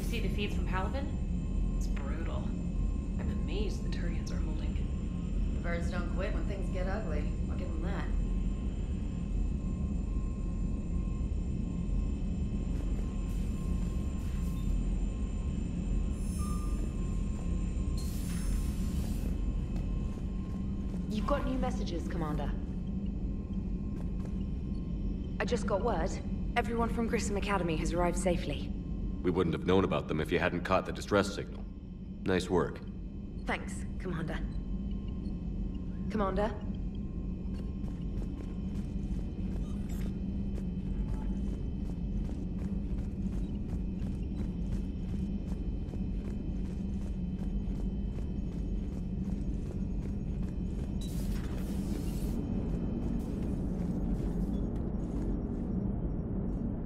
See the feeds from Paladin? It's brutal. I'm amazed the Turians are holding. The birds don't quit when things get ugly. I'll give them that. You've got new messages, Commander. I just got word. Everyone from Grissom Academy has arrived safely. We wouldn't have known about them if you hadn't caught the distress signal. Nice work. Thanks, Commander. Commander?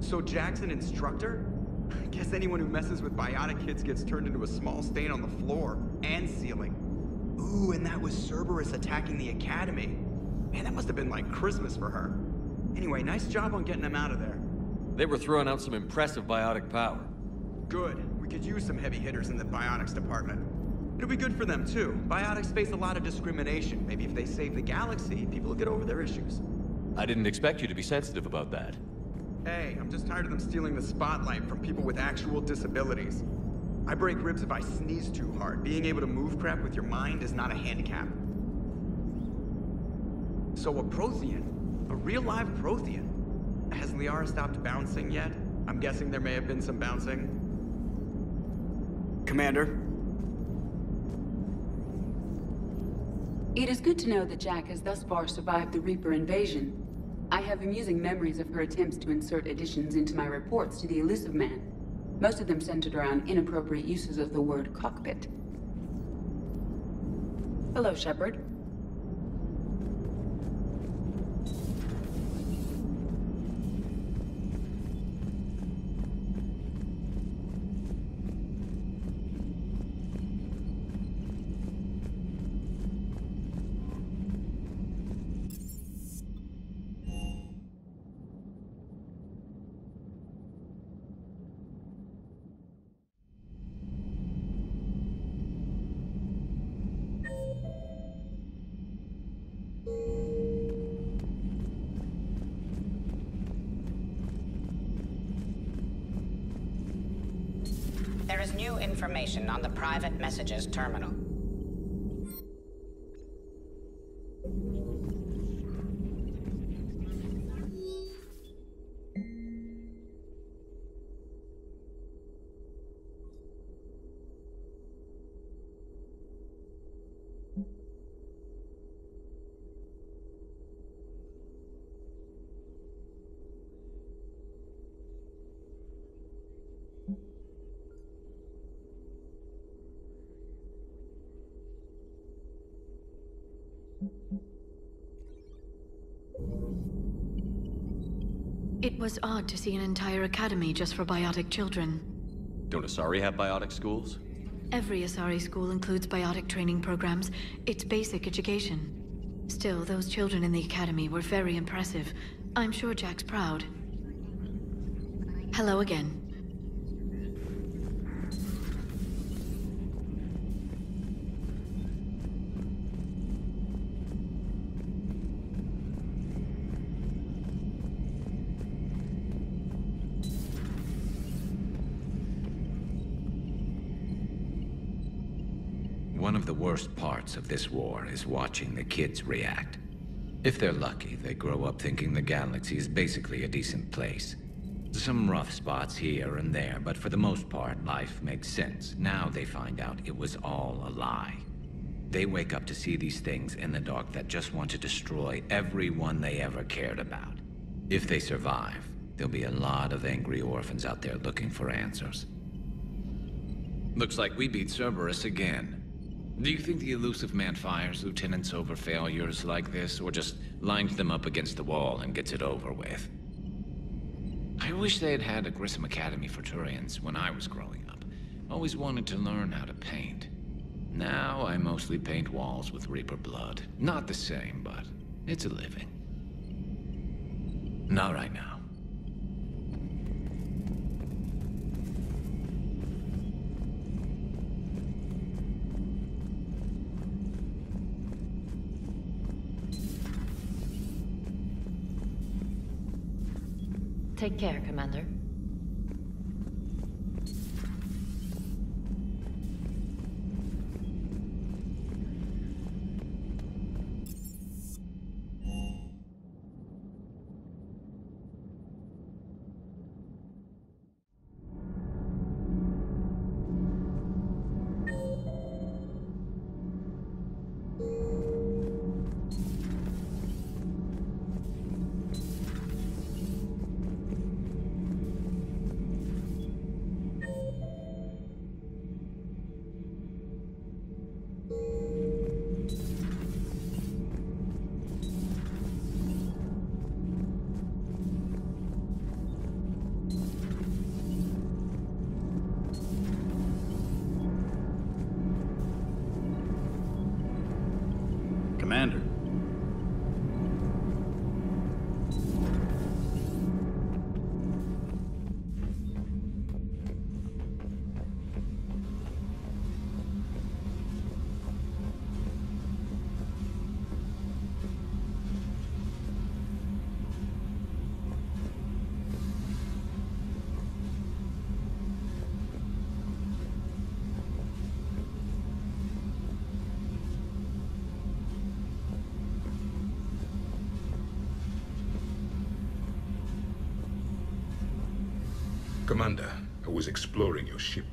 So Jack's an instructor? I guess anyone who messes with biotic kids gets turned into a small stain on the floor and ceiling. Ooh, and that was Cerberus attacking the academy. Man, that must have been like Christmas for her. Anyway, nice job on getting them out of there. They were throwing out some impressive biotic power. Good. We could use some heavy hitters in the biotics department. It'll be good for them too. Biotics face a lot of discrimination. Maybe if they save the galaxy, people will get over their issues. I didn't expect you to be sensitive about that. Hey, I'm just tired of them stealing the spotlight from people with actual disabilities. I break ribs if I sneeze too hard. Being able to move crap with your mind is not a handicap. So a Prothean? A real live Prothean? Has Liara stopped bouncing yet? I'm guessing there may have been some bouncing. Commander? It is good to know that Jack has thus far survived the Reaper invasion. I have amusing memories of her attempts to insert additions into my reports to the Elusive Man. Most of them centered around inappropriate uses of the word cockpit. Hello, Shepard. There is new information on the private messages terminal. It was odd to see an entire academy just for biotic children. Don't Asari have biotic schools? Every Asari school includes biotic training programs. It's basic education. Still, those children in the academy were very impressive. I'm sure Jack's proud. Hello again. one of the worst parts of this war is watching the kids react. If they're lucky, they grow up thinking the galaxy is basically a decent place. Some rough spots here and there, but for the most part, life makes sense. Now they find out it was all a lie. They wake up to see these things in the dark that just want to destroy everyone they ever cared about. If they survive, there'll be a lot of angry orphans out there looking for answers. Looks like we beat Cerberus again. Do you think the elusive man fires lieutenants over failures like this, or just lines them up against the wall and gets it over with? I wish they had had a Grissom Academy for Turians when I was growing up. Always wanted to learn how to paint. Now I mostly paint walls with Reaper blood. Not the same, but it's a living. Not right now. Take care, Commander. Commander. Commander, I was exploring your ship.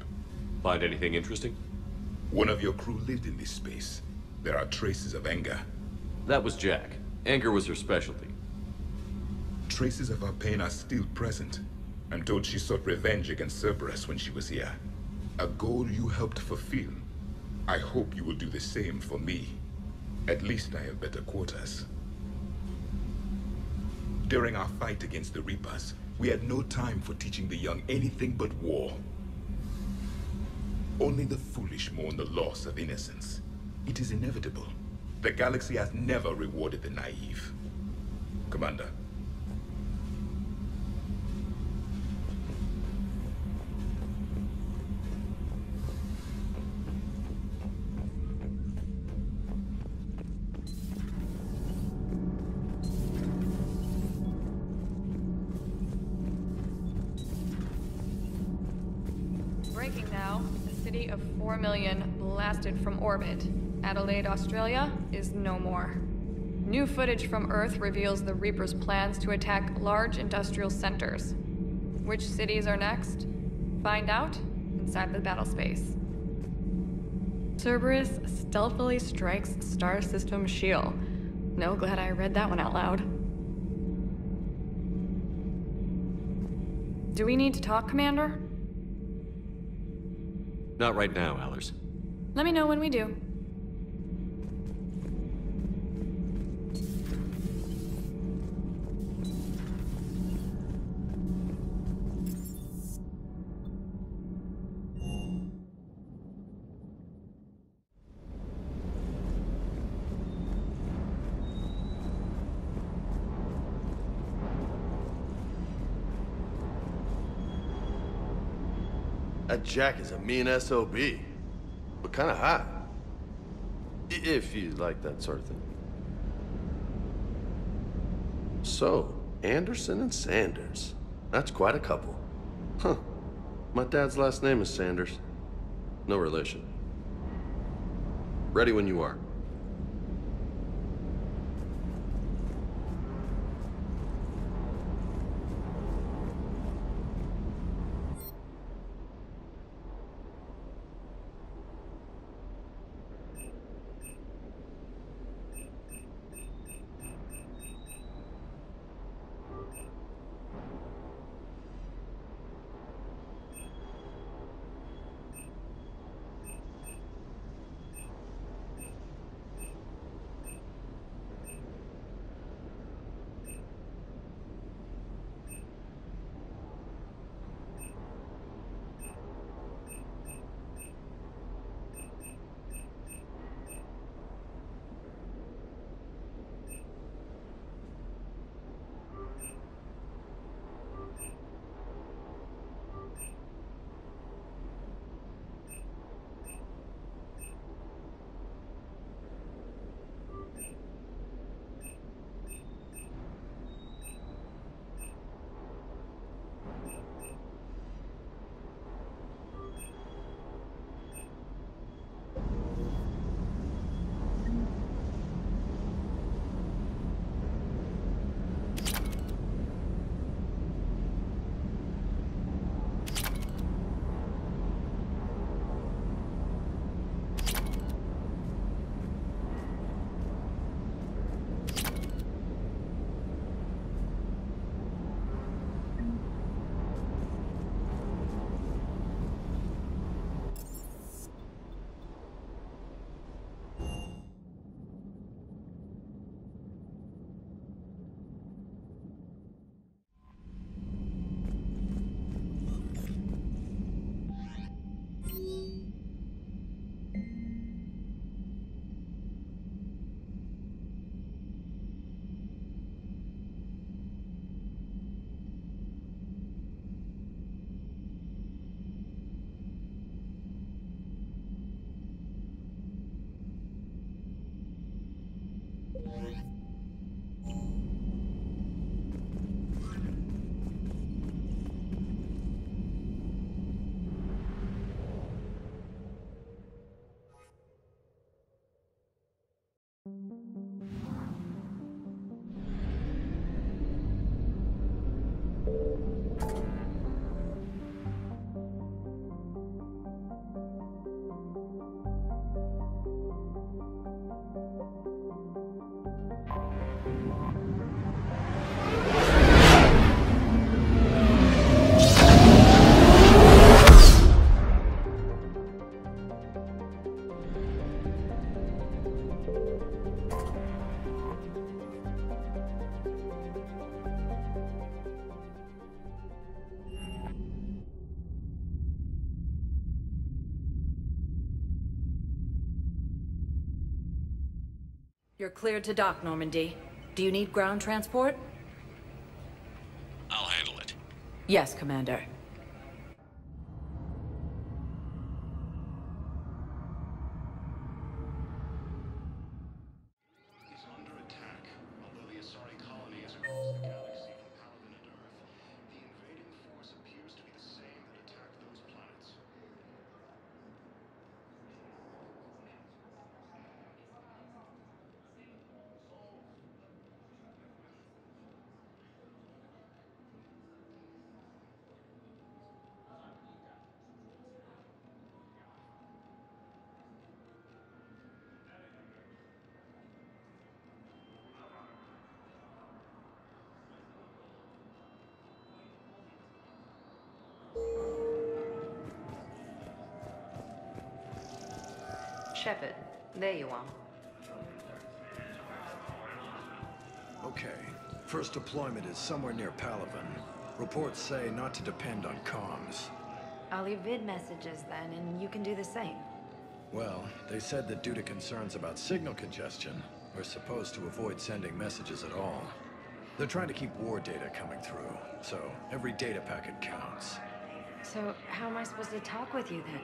Find anything interesting? One of your crew lived in this space. There are traces of anger. That was Jack. Anger was her specialty. Traces of her pain are still present. I'm told she sought revenge against Cerberus when she was here. A goal you helped fulfill. I hope you will do the same for me. At least I have better quarters. During our fight against the Reapers, we had no time for teaching the young anything but war. Only the foolish mourn the loss of innocence. It is inevitable. The galaxy has never rewarded the naive. Commander. Breaking now, a city of 4 million blasted from orbit. Adelaide, Australia is no more. New footage from Earth reveals the Reapers' plans to attack large industrial centers. Which cities are next? Find out inside the battle space. Cerberus stealthily strikes Star System shield. No, glad I read that one out loud. Do we need to talk, Commander? Not right now, Allers. Let me know when we do. That Jack is a mean SOB, but kind of hot. If you like that sort of thing. So, Anderson and Sanders. That's quite a couple. Huh. My dad's last name is Sanders. No relation. Ready when you are. You're cleared to dock, Normandy. Do you need ground transport? I'll handle it. Yes, Commander. Is under attack. Although the Asari colony is across the galaxy from Paladin and Earth, the invading force appears to be the same that attacked those planets. Shepard, there you are. Okay. First deployment is somewhere near Palaven. Reports say not to depend on comms. I'll leave vid messages then, and you can do the same. Well, they said that due to concerns about signal congestion, we're supposed to avoid sending messages at all. They're trying to keep war data coming through, so every data packet counts. So, how am I supposed to talk with you then?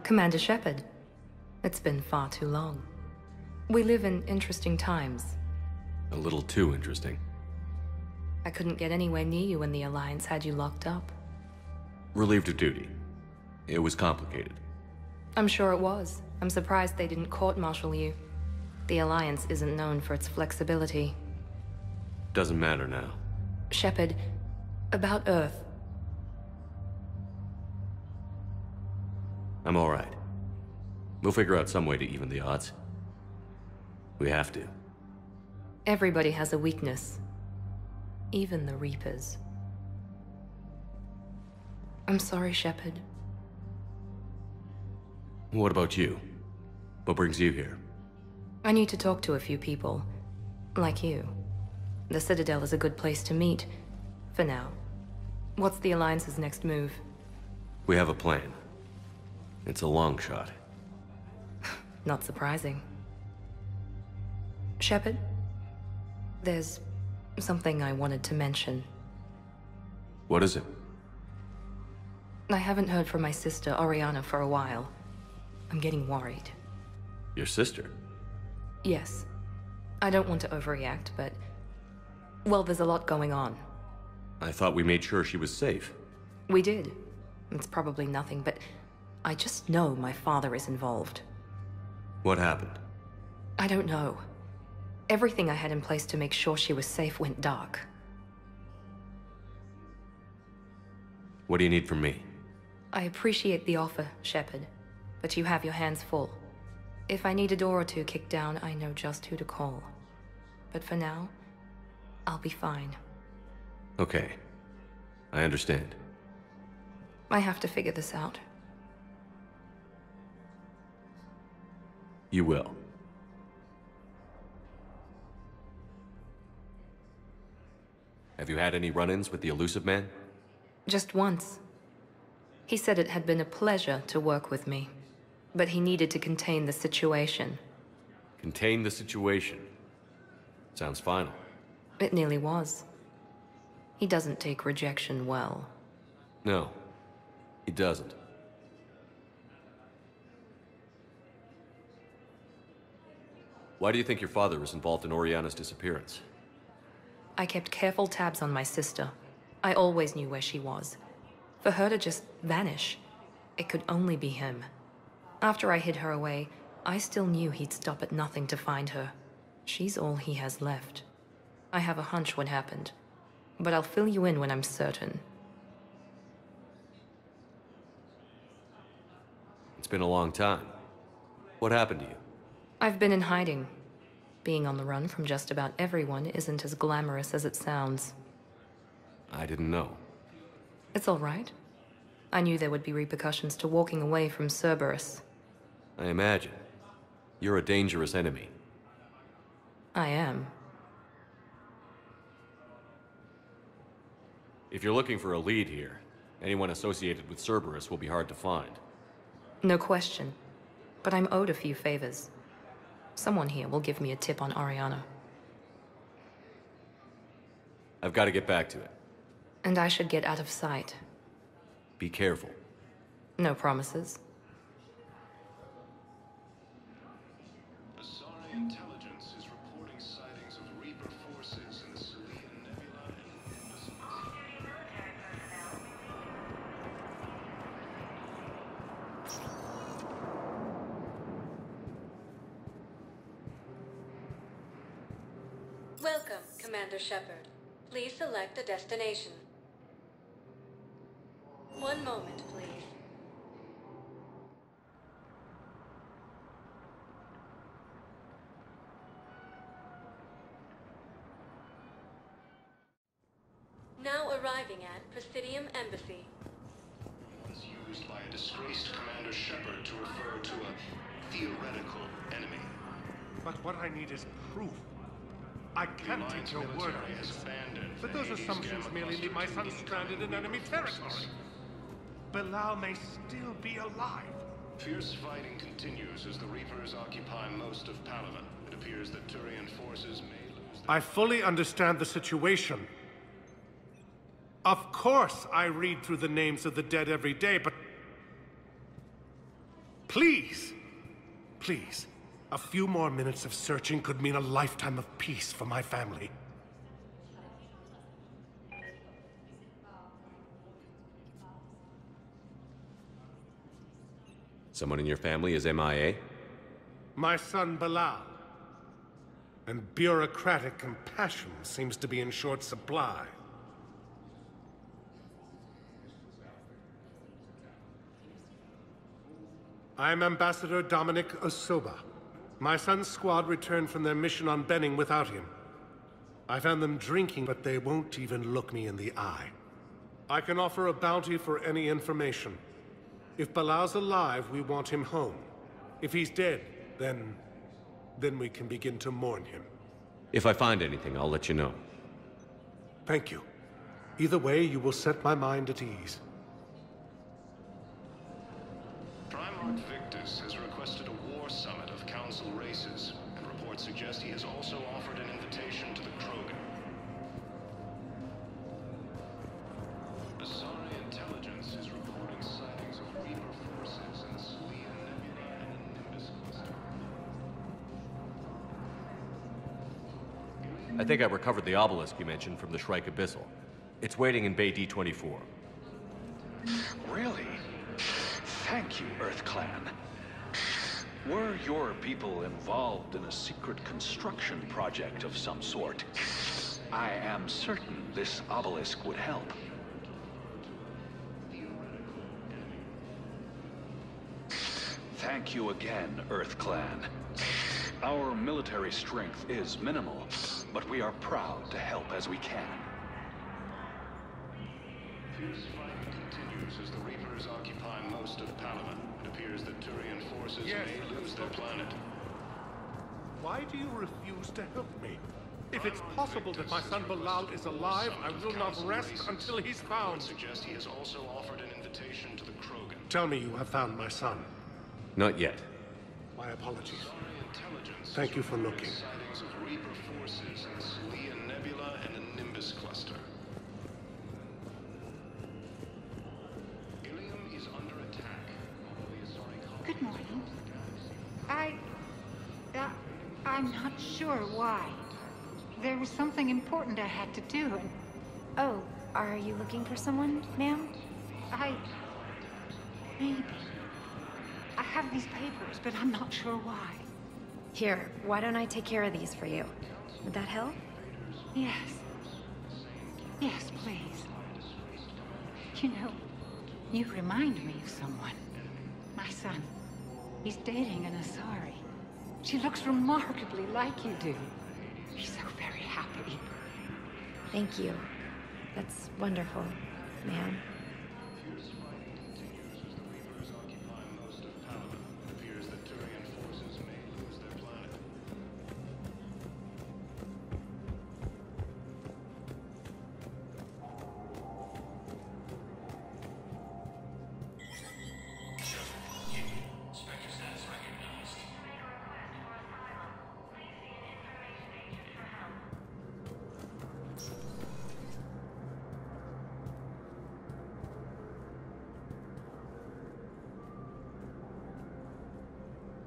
Commander Shepard. It's been far too long. We live in interesting times. A little too interesting. I couldn't get anywhere near you when the Alliance had you locked up. Relieved of duty. It was complicated. I'm sure it was. I'm surprised they didn't court-martial you. The Alliance isn't known for its flexibility. Doesn't matter now. Shepard, about Earth. I'm all right. We'll figure out some way to even the odds. We have to. Everybody has a weakness. Even the Reapers. I'm sorry, Shepard. What about you? What brings you here? I need to talk to a few people. Like you. The Citadel is a good place to meet. For now. What's the Alliance's next move? We have a plan. It's a long shot. Not surprising. Shepard? There's something I wanted to mention. What is it? I haven't heard from my sister, Oriana, for a while. I'm getting worried. Your sister? Yes. I don't want to overreact, but... well, there's a lot going on. I thought we made sure she was safe. We did. It's probably nothing, but I just know my father is involved. What happened? I don't know. Everything I had in place to make sure she was safe went dark. What do you need from me? I appreciate the offer, Shepard, but you have your hands full. If I need a door or two kicked down, I know just who to call. But for now, I'll be fine. Okay. I understand. I have to figure this out. You will. Have you had any run-ins with the Elusive Man? Just once. He said it had been a pleasure to work with me, but he needed to contain the situation. Contain the situation. Sounds final. It nearly was. He doesn't take rejection well. No, he doesn't. Why do you think your father was involved in Oriana's disappearance? I kept careful tabs on my sister. I always knew where she was. For her to just vanish, it could only be him. After I hid her away, I still knew he'd stop at nothing to find her. She's all he has left. I have a hunch what happened, but I'll fill you in when I'm certain. It's been a long time. What happened to you? I've been in hiding. Being on the run from just about everyone isn't as glamorous as it sounds. I didn't know. It's all right. I knew there would be repercussions to walking away from Cerberus. I imagine. You're a dangerous enemy. I am. If you're looking for a lead here, anyone associated with Cerberus will be hard to find. No question. But I'm owed a few favors. Someone here will give me a tip on Oriana. I've got to get back to it. And I should get out of sight. Be careful. No promises. Asari intelligence is reporting sightings of Reaper forces in the Salian Nebula and Welcome, Commander Shepard. Please select a destination. One moment, please. Now arriving at Presidium Embassy. was used by a disgraced Commander Shepard to refer to a theoretical enemy. But what I need is proof. I can't take your word on this. But those assumptions merely leave my son stranded in enemy territory. Bilal may still be alive. Fierce fighting continues as the Reapers occupy most of Palaven. It appears that Turian forces may lose... I fully understand the situation. Of course I read through the names of the dead every day, but... Please, a few more minutes of searching could mean a lifetime of peace for my family. Someone in your family is MIA? My son Bilal. And bureaucratic compassion seems to be in short supply. I'm Ambassador Dominic Osoba. My son's squad returned from their mission on Benning without him. I found them drinking, but they won't even look me in the eye. I can offer a bounty for any information. If Bilal's alive, we want him home. If he's dead, then we can begin to mourn him. If I find anything, I'll let you know. Thank you. Either way, you will set my mind at ease. Primarch Victus has requested a war summit of Council races, and reports suggest he has also offered an invitation to the Krogan. Asari intelligence is reporting sightings of Reaper forces in the Selene Nebula and the Nimbus cluster. I think I recovered the Obelisk you mentioned from the Shirike Abyssal. It's waiting in Bay D-24. Really? Thank you, Earth Clan. Were your people involved in a secret construction project of some sort, I am certain this obelisk would help. Thank you again, Earth Clan. Our military strength is minimal, but we are proud to help as we can. Fierce fighting continues as the Reapers occupy most of Palaven. It appears that Turian forces may lose their planet. Why do you refuse to help me? If it's possible that my son Bilal is alive, I will not rest until he's found. Suggest he has also offered an invitation to the Krogan. Tell me you have found my son. Not yet. My apologies. Thank you for looking. Sightings of Reaper forces in the Selene Nebula and the Nimbus cluster. Ilium is under attack. Good morning. I'm not sure why. There was something important I had to do, and... Oh, are you looking for someone, ma'am? Maybe. I have these papers, but I'm not sure why. Here, why don't I take care of these for you? Would that help? Yes. Yes, please. You know, you remind me of someone. My son. He's dating an Asari. She looks remarkably like you do. He's so very happy. Thank you. That's wonderful, ma'am.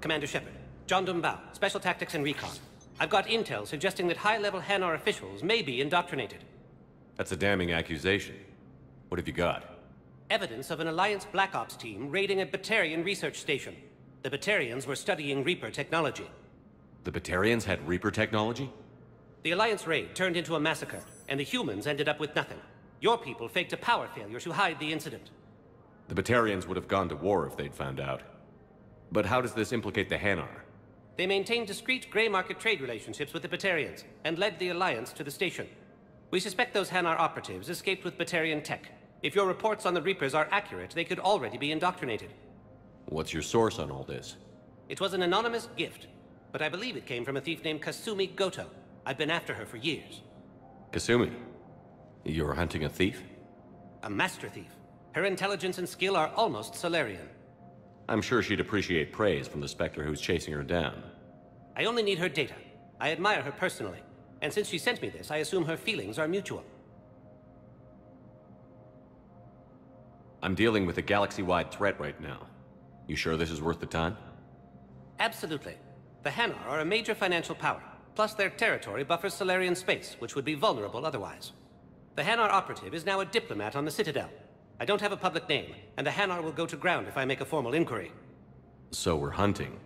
Commander Shepard. John Dumbao, Special Tactics and Recon. I've got intel suggesting that high-level Hanar officials may be indoctrinated. That's a damning accusation. What have you got? Evidence of an Alliance Black Ops team raiding a Batarian research station. The Batarians were studying Reaper technology. The Batarians had Reaper technology? The Alliance raid turned into a massacre, and the humans ended up with nothing. Your people faked a power failure to hide the incident. The Batarians would have gone to war if they'd found out. But how does this implicate the Hanar? They maintained discreet gray market trade relationships with the Batarians, and led the Alliance to the station. We suspect those Hanar operatives escaped with Batarian tech. If your reports on the Reapers are accurate, they could already be indoctrinated. What's your source on all this? It was an anonymous gift, but I believe it came from a thief named Kasumi Goto. I've been after her for years. Kasumi? You're hunting a thief? A master thief. Her intelligence and skill are almost Solarian. I'm sure she'd appreciate praise from the Spectre who's chasing her down. I only need her data. I admire her personally, and since she sent me this, I assume her feelings are mutual. I'm dealing with a galaxy-wide threat right now. You sure this is worth the time? Absolutely. The Hanar are a major financial power, plus their territory buffers Solarian space, which would be vulnerable otherwise. The Hanar operative is now a diplomat on the Citadel. I don't have a public name, and the Hanar will go to ground if I make a formal inquiry. So we're hunting.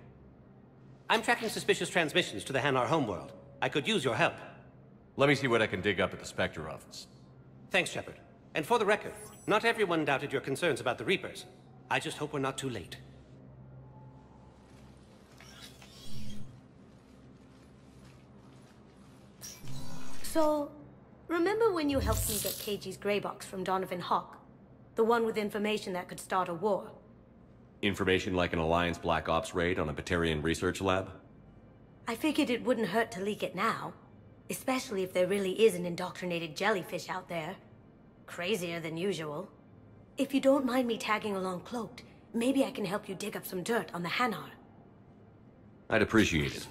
I'm tracking suspicious transmissions to the Hanar homeworld. I could use your help. Let me see what I can dig up at the Spectre office. Thanks, Shepard. And for the record, not everyone doubted your concerns about the Reapers. I just hope we're not too late. So, remember when you helped me get KG's grey box from Donovan Hawk? The one with information that could start a war? Information like an Alliance Black Ops raid on a Batarian research lab? I figured it wouldn't hurt to leak it now. Especially if there really is an indoctrinated jellyfish out there. Crazier than usual. If you don't mind me tagging along cloaked, maybe I can help you dig up some dirt on the Hanar. I'd appreciate it.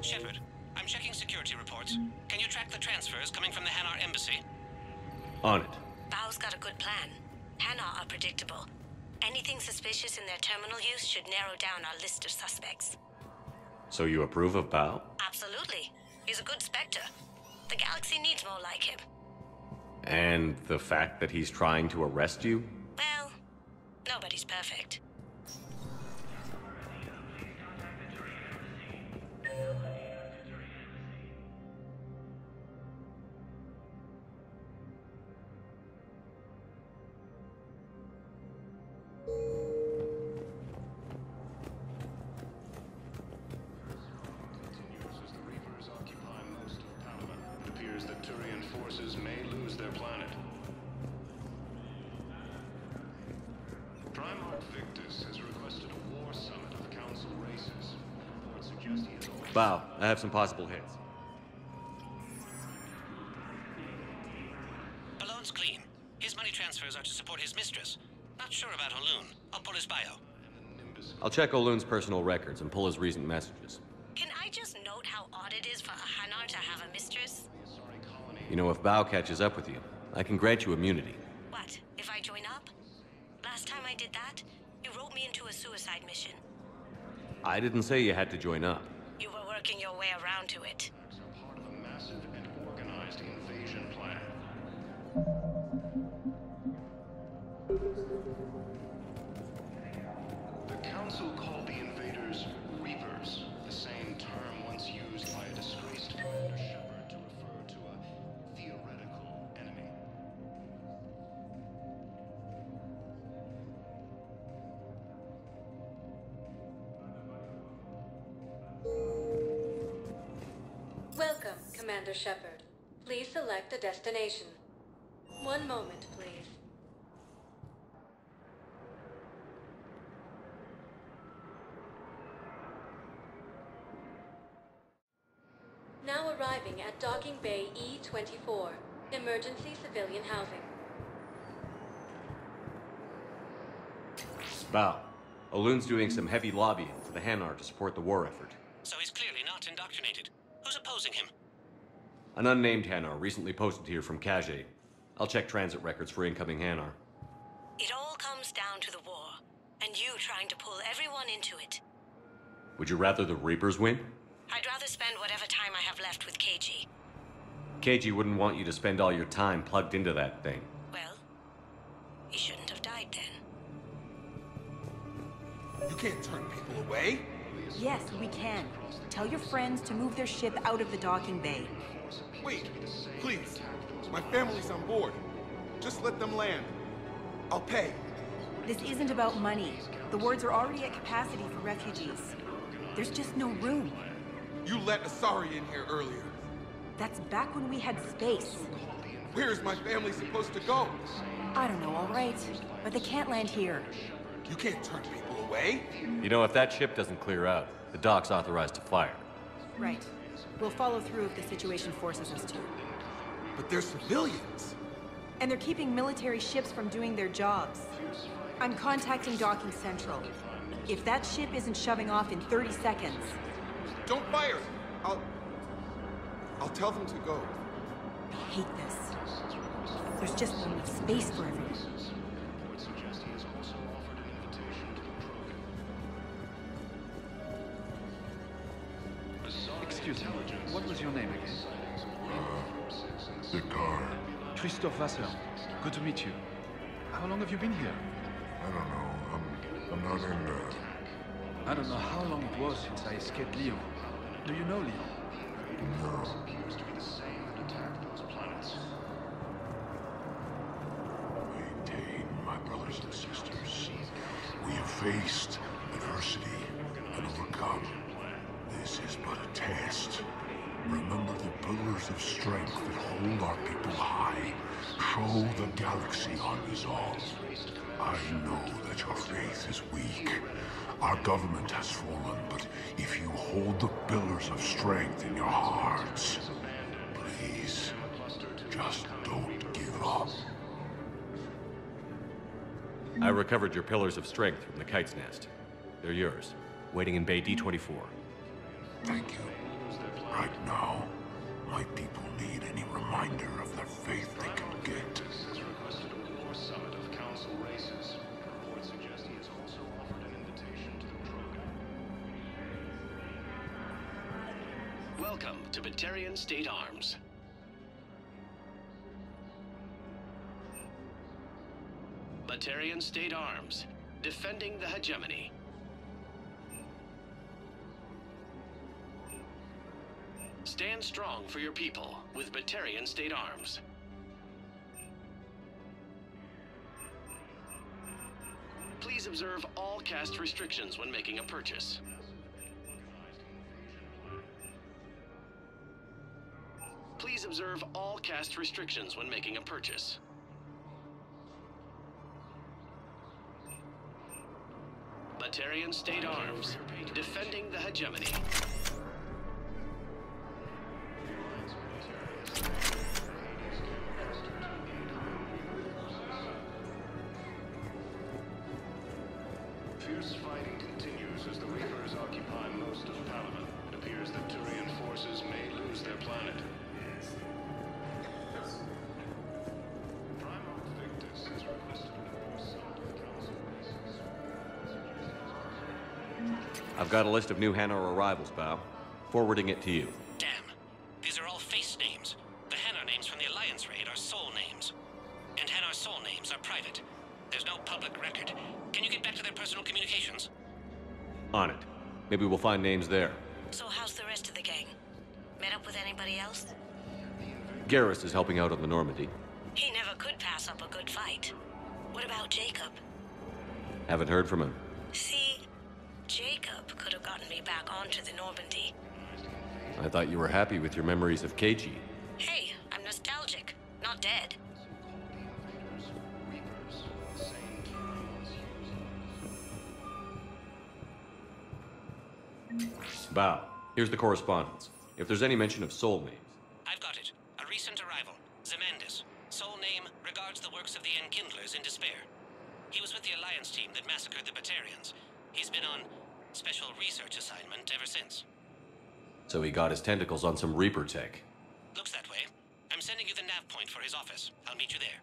Shepard, I'm checking security reports. Can you track the transfers coming from the Hanar embassy? On it. Bao's got a good plan. Hanar are predictable. Anything suspicious in their terminal use should narrow down our list of suspects. So you approve of Bao? Absolutely. He's a good Spectre. The galaxy needs more like him. And the fact that he's trying to arrest you? Well, nobody's perfect. Bao, I have some possible hits. Balloon's clean. His money transfers are to support his mistress. Not sure about Olun. I'll pull his bio. I'll check Olun's personal records and pull his recent messages. Can I just note how odd it is for a Hanar to have a mistress? You know, if Bao catches up with you, I can grant you immunity. What, if I join up? Last time I did that, you wrote me into a suicide mission. I didn't say you had to join up. You were working your way around to it. Part of a massive and organized invasion plan. The Council called the invaders Reapers, the same term once used by a disgraced Commander Shepard to refer to a theoretical enemy. Welcome, Commander Shepard. Please select a destination. One moment, please. Now arriving at Docking Bay E-24, emergency civilian housing. Bow. Aloon's doing some heavy lobbying for the Hanar to support the war effort. So he's clearly not indoctrinated. Who's opposing him? An unnamed Hanar recently posted here from Kage. I'll check transit records for incoming Hanar. It all comes down to the war, and you trying to pull everyone into it. Would you rather the Reapers win? I'd rather spend whatever time I have left with KG. KG wouldn't want you to spend all your time plugged into that thing. Well, he shouldn't have died then. You can't turn people away. Yes, we can. Tell your friends to move their ship out of the docking bay. Wait, please. My family's on board. Just let them land. I'll pay. This isn't about money. The wards are already at capacity for refugees. There's just no room. You let Asari in here earlier. That's back when we had space. Where's my family supposed to go? I don't know, all right. But they can't land here. You can't turn people away. You know, if that ship doesn't clear out, the dock's authorized to fire. Right. We'll follow through if the situation forces us to. But they're civilians. And they're keeping military ships from doing their jobs. I'm contacting Docking Central. If that ship isn't shoving off in 30 seconds... Don't fire! I'll tell them to go. I hate this. There's just not enough space for everyone. Excuse me, what was your name again? Vicar. Christophe Vasseur. Good to meet you. How long have you been here? I don't know. I'm not in there. I don't know how long it was since I escaped Lyon. Do you know Lyon? No. Maintain, my brothers and sisters. We have faced adversity and overcome. This is but a test. Remember the pillars of strength that hold our people high. Show the galaxy our resolve. I know that your faith is weak. Our government has fallen, but if you hold the pillars of strength in your hearts, please, just don't give up. I recovered your pillars of strength from the Kite's nest. They're yours, waiting in Bay D-24. Thank you. Right now, my people need any reminder of the faith they can get. Welcome to Batarian State Arms. Batarian State Arms, defending the hegemony. Stand strong for your people with Batarian State Arms. Please observe all caste restrictions when making a purchase. Please observe all caste restrictions when making a purchase. Batarian State Arms, defending the hegemony. Fierce fighting continues as the Reapers occupy most of Palaven. It appears that Turian forces may lose their planet. I've got a list of new Hanar arrivals, Bao. Forwarding it to you. Damn. These are all face names. The Hanar names from the Alliance raid are soul names. And Hanar soul names are private. There's no public record. Can you get back to their personal communications? On it. Maybe we'll find names there. So how's the rest of the gang? Met up with anybody else? Garrus is helping out on the Normandy. He never could pass up a good fight. What about Jacob? Haven't heard from him. See, Jacob could have gotten me back onto the Normandy. I thought you were happy with your memories of KG. Hey, I'm nostalgic, not dead. Bao, here's the correspondence. If there's any mention of soul names. I've got it. A recent arrival. Zemandis. Soul name regards the works of the Enkindlers in despair. He was with the Alliance team that massacred the Batarians. He's been on special research assignment ever since. So he got his tentacles on some Reaper tech. Looks that way. I'm sending you the nav point for his office. I'll meet you there.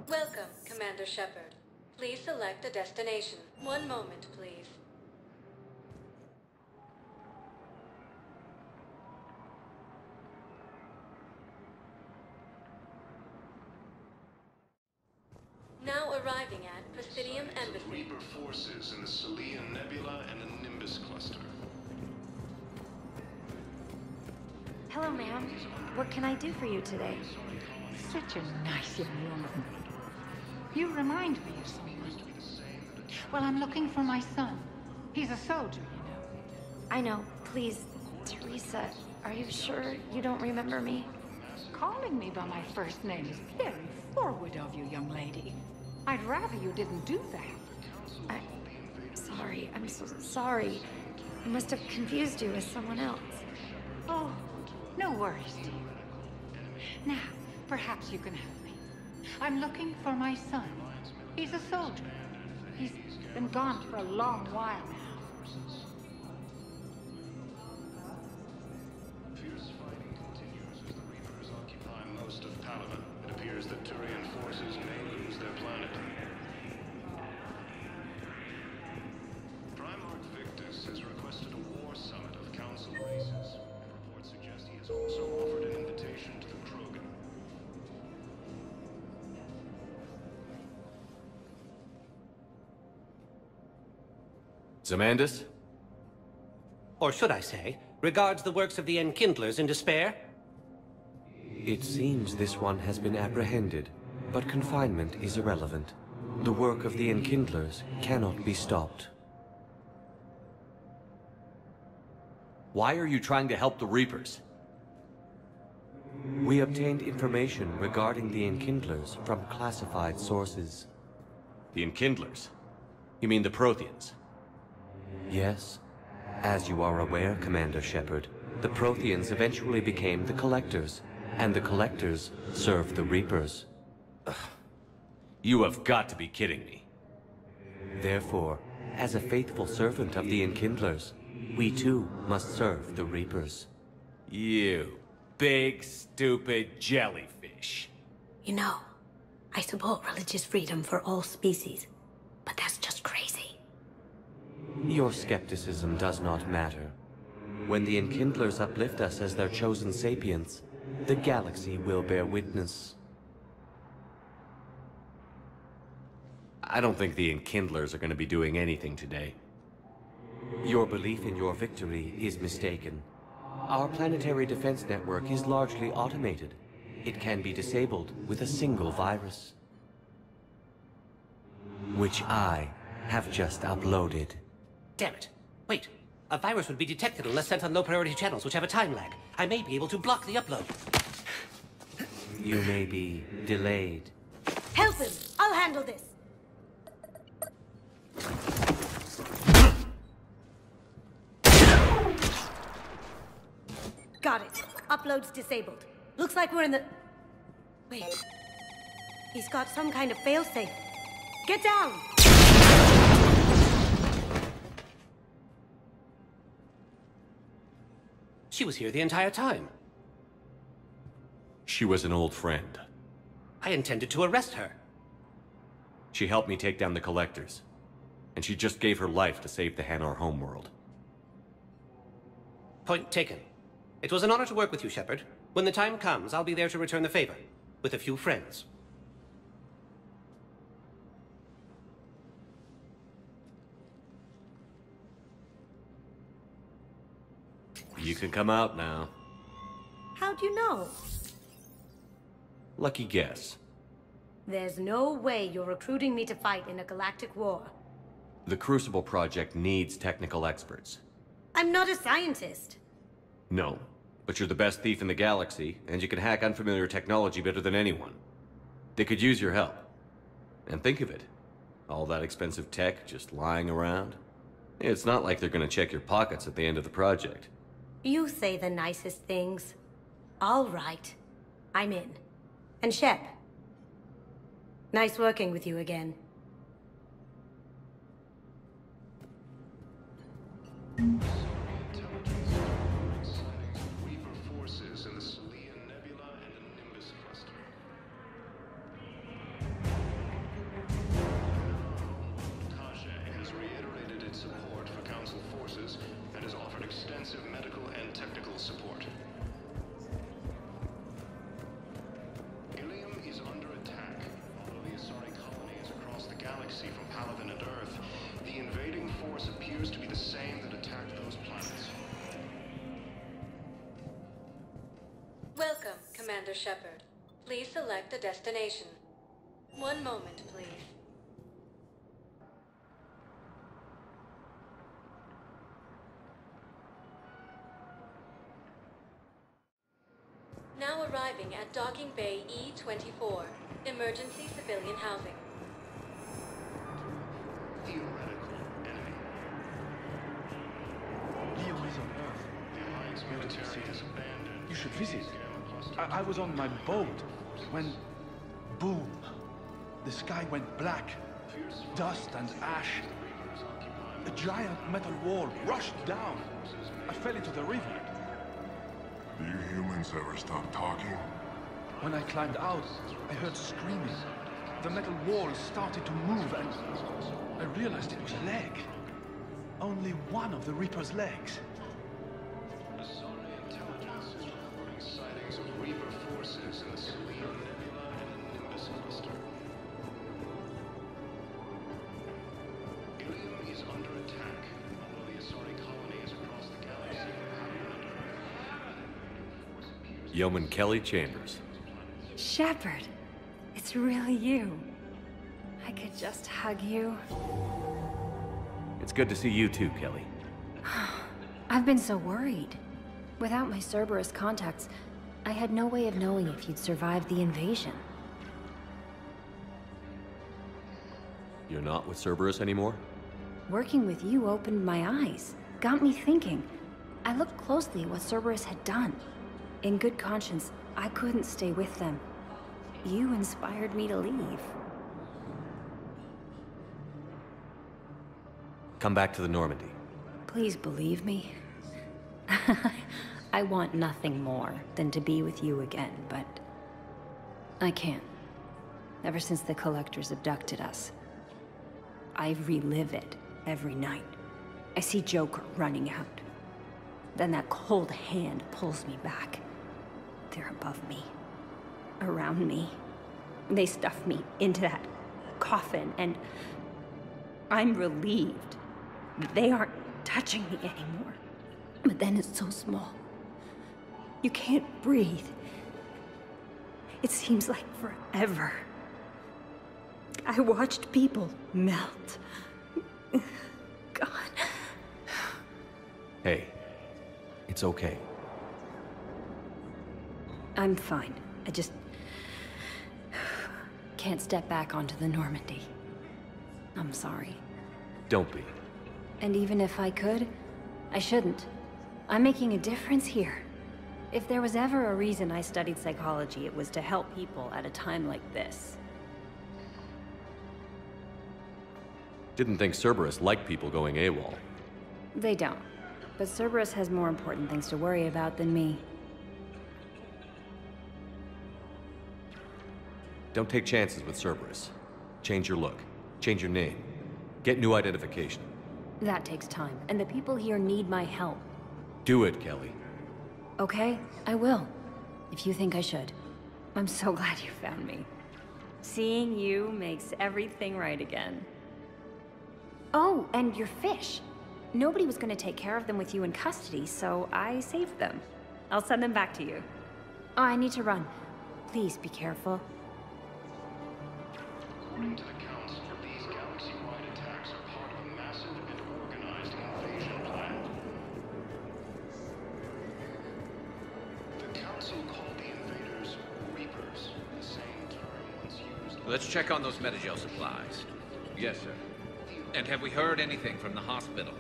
Welcome, Commander Shepard. Please select a destination. One moment, please. Now arriving at Presidium Embassy. Reaper forces in the Selian Nebula and the Nimbus cluster. Hello, ma'am. What can I do for you today? Such a nice young woman. You remind me of someone. Well, I'm looking for my son. He's a soldier, you know. I know. Please, Teresa, are you sure you don't remember me? Calling me by my first name is very forward of you, young lady. I'd rather you didn't do that. Sorry. I'm so sorry. I must have confused you with someone else. Oh, no worries, dear. Now, perhaps you can help me. I'm looking for my son. He's a soldier. He's been gone for a long while now. Fierce fighting continues as the Reapers occupy most of Palaven. It appears that Turian forces may lose their planet. Primarch Victus has requested a war summit of Council races. Reports suggest he has also offered an invitation to the Krogan. Zemandis? Or should I say, regards the works of the Enkindlers in despair? It seems this one has been apprehended, but confinement is irrelevant. The work of the Enkindlers cannot be stopped. Why are you trying to help the Reapers? We obtained information regarding the Enkindlers from classified sources. The Enkindlers? You mean the Protheans? Yes. As you are aware, Commander Shepard, the Protheans eventually became the Collectors, and the Collectors served the Reapers. You have got to be kidding me. Therefore, as a faithful servant of the Enkindlers, we too must serve the Reapers. You big, stupid jellyfish. You know, I support religious freedom for all species, but that's just crazy. Your skepticism does not matter. When the Enkindlers uplift us as their chosen sapients, the galaxy will bear witness. I don't think the Enkindlers are going to be doing anything today. Your belief in your victory is mistaken. Our planetary defense network is largely automated. It can be disabled with a single virus, which I have just uploaded. Damn it. Wait. A virus would be detected unless sent on low-priority channels, which have a time lag. I may be able to block the upload. You may be delayed. Help him! I'll handle this! Got it. Upload's disabled. Looks like we're in the... Wait. He's got some kind of failsafe. Get down! She was here the entire time. She was an old friend. I intended to arrest her. She helped me take down the Collectors. And she just gave her life to save the Hanar homeworld. Point taken. It was an honor to work with you, Shepard. When the time comes, I'll be there to return the favor. With a few friends. You can come out now. How'd you know? Lucky guess. There's no way you're recruiting me to fight in a galactic war. The Crucible Project needs technical experts. I'm not a scientist. No, but you're the best thief in the galaxy, and you can hack unfamiliar technology better than anyone. They could use your help. And think of it. All that expensive tech just lying around. It's not like they're gonna check your pockets at the end of the project. You say the nicest things. All right. I'm in. And Shep. Nice working with you again. Welcome, Commander Shepard. Please select a destination. One moment, please. Now arriving at Docking Bay E-24, emergency civilian housing. Theoretical enemy. Leon is on Earth. The Alliance military is abandoned. You should visit. I was on my boat when... boom. The sky went black. Dust and ash. A giant metal wall rushed down. I fell into the river. Do you humans ever stop talking? When I climbed out, I heard screaming. The metal wall started to move and I realized it was a leg. Only one of the Reaper's legs. Asari intelligence is reporting sightings of Reaper forces in the Selene Nebula and Nimbus cluster. Ilium is under attack, although the Asari colony is across the galaxy from Apien. Yeoman Kelly Chambers. Shepard, it's really you. I could just hug you. It's good to see you too, Kelly. I've been so worried. Without my Cerberus contacts, I had no way of knowing if you'd survived the invasion. You're not with Cerberus anymore? Working with you opened my eyes, got me thinking. I looked closely at what Cerberus had done. In good conscience, I couldn't stay with them. You inspired me to leave. Come back to the Normandy. Please believe me. I want nothing more than to be with you again, but I can't. Ever since the Collectors abducted us, I relive it every night. I see Joker running out. Then that cold hand pulls me back. They're above me, around me. They stuff me into that coffin, and I'm relieved that they aren't touching me anymore. But then it's so small. You can't breathe. It seems like forever. I watched people melt. God. Hey, it's okay. I'm fine. I just can't step back onto the Normandy. I'm sorry. Don't be. And even if I could, I shouldn't. I'm making a difference here. If there was ever a reason I studied psychology, it was to help people at a time like this. Didn't think Cerberus liked people going AWOL. They don't. But Cerberus has more important things to worry about than me. Don't take chances with Cerberus. Change your look. Change your name. Get new identification. That takes time, and the people here need my help. Do it, Kelly. Okay, I will. If you think I should. I'm so glad you found me. Seeing you makes everything right again. Oh, and your fish. Nobody was going to take care of them with you in custody, so I saved them. I'll send them back to you. Oh, I need to run. Please be careful. According to the Council, these galaxy-wide attacks are part of a massive and organized invasion plan. Let's check on those Medi-Gel supplies. Yes, sir. And have we heard anything from the hospital?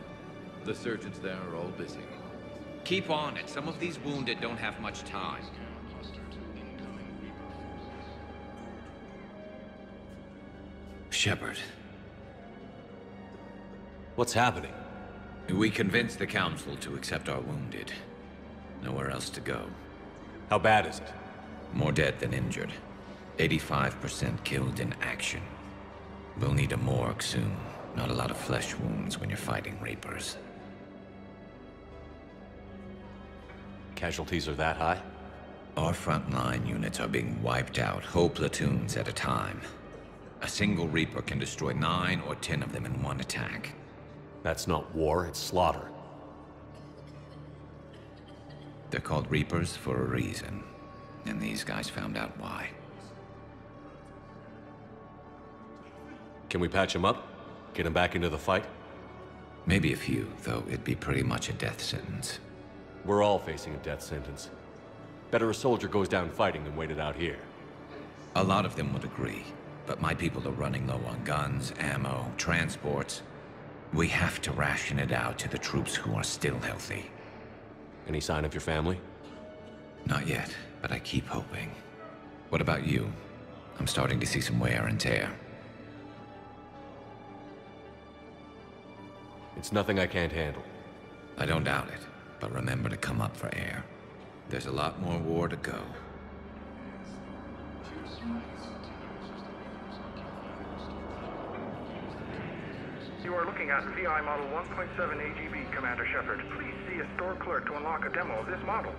The surgeons there are all busy. Keep on it. Some of these wounded don't have much time. Shepard. What's happening? We convinced the Council to accept our wounded. Nowhere else to go. How bad is it? More dead than injured. 85% killed in action. We'll need a morgue soon. Not a lot of flesh wounds when you're fighting Reapers. Casualties are that high? Our frontline units are being wiped out, whole platoons at a time. A single Reaper can destroy 9 or 10 of them in one attack. That's not war, it's slaughter. They're called Reapers for a reason. And these guys found out why. Can we patch him up? Get him back into the fight? Maybe a few, though it'd be pretty much a death sentence. We're all facing a death sentence. Better a soldier goes down fighting than waited out here. A lot of them would agree, but my people are running low on guns, ammo, transports. We have to ration it out to the troops who are still healthy. Any sign of your family? Not yet, but I keep hoping. What about you? I'm starting to see some wear and tear. It's nothing I can't handle. I don't doubt it, but remember to come up for air. There's a lot more war to go. You are looking at VI Model 1.7 AGB, Commander Shepard. Please see a store clerk to unlock a demo of this model.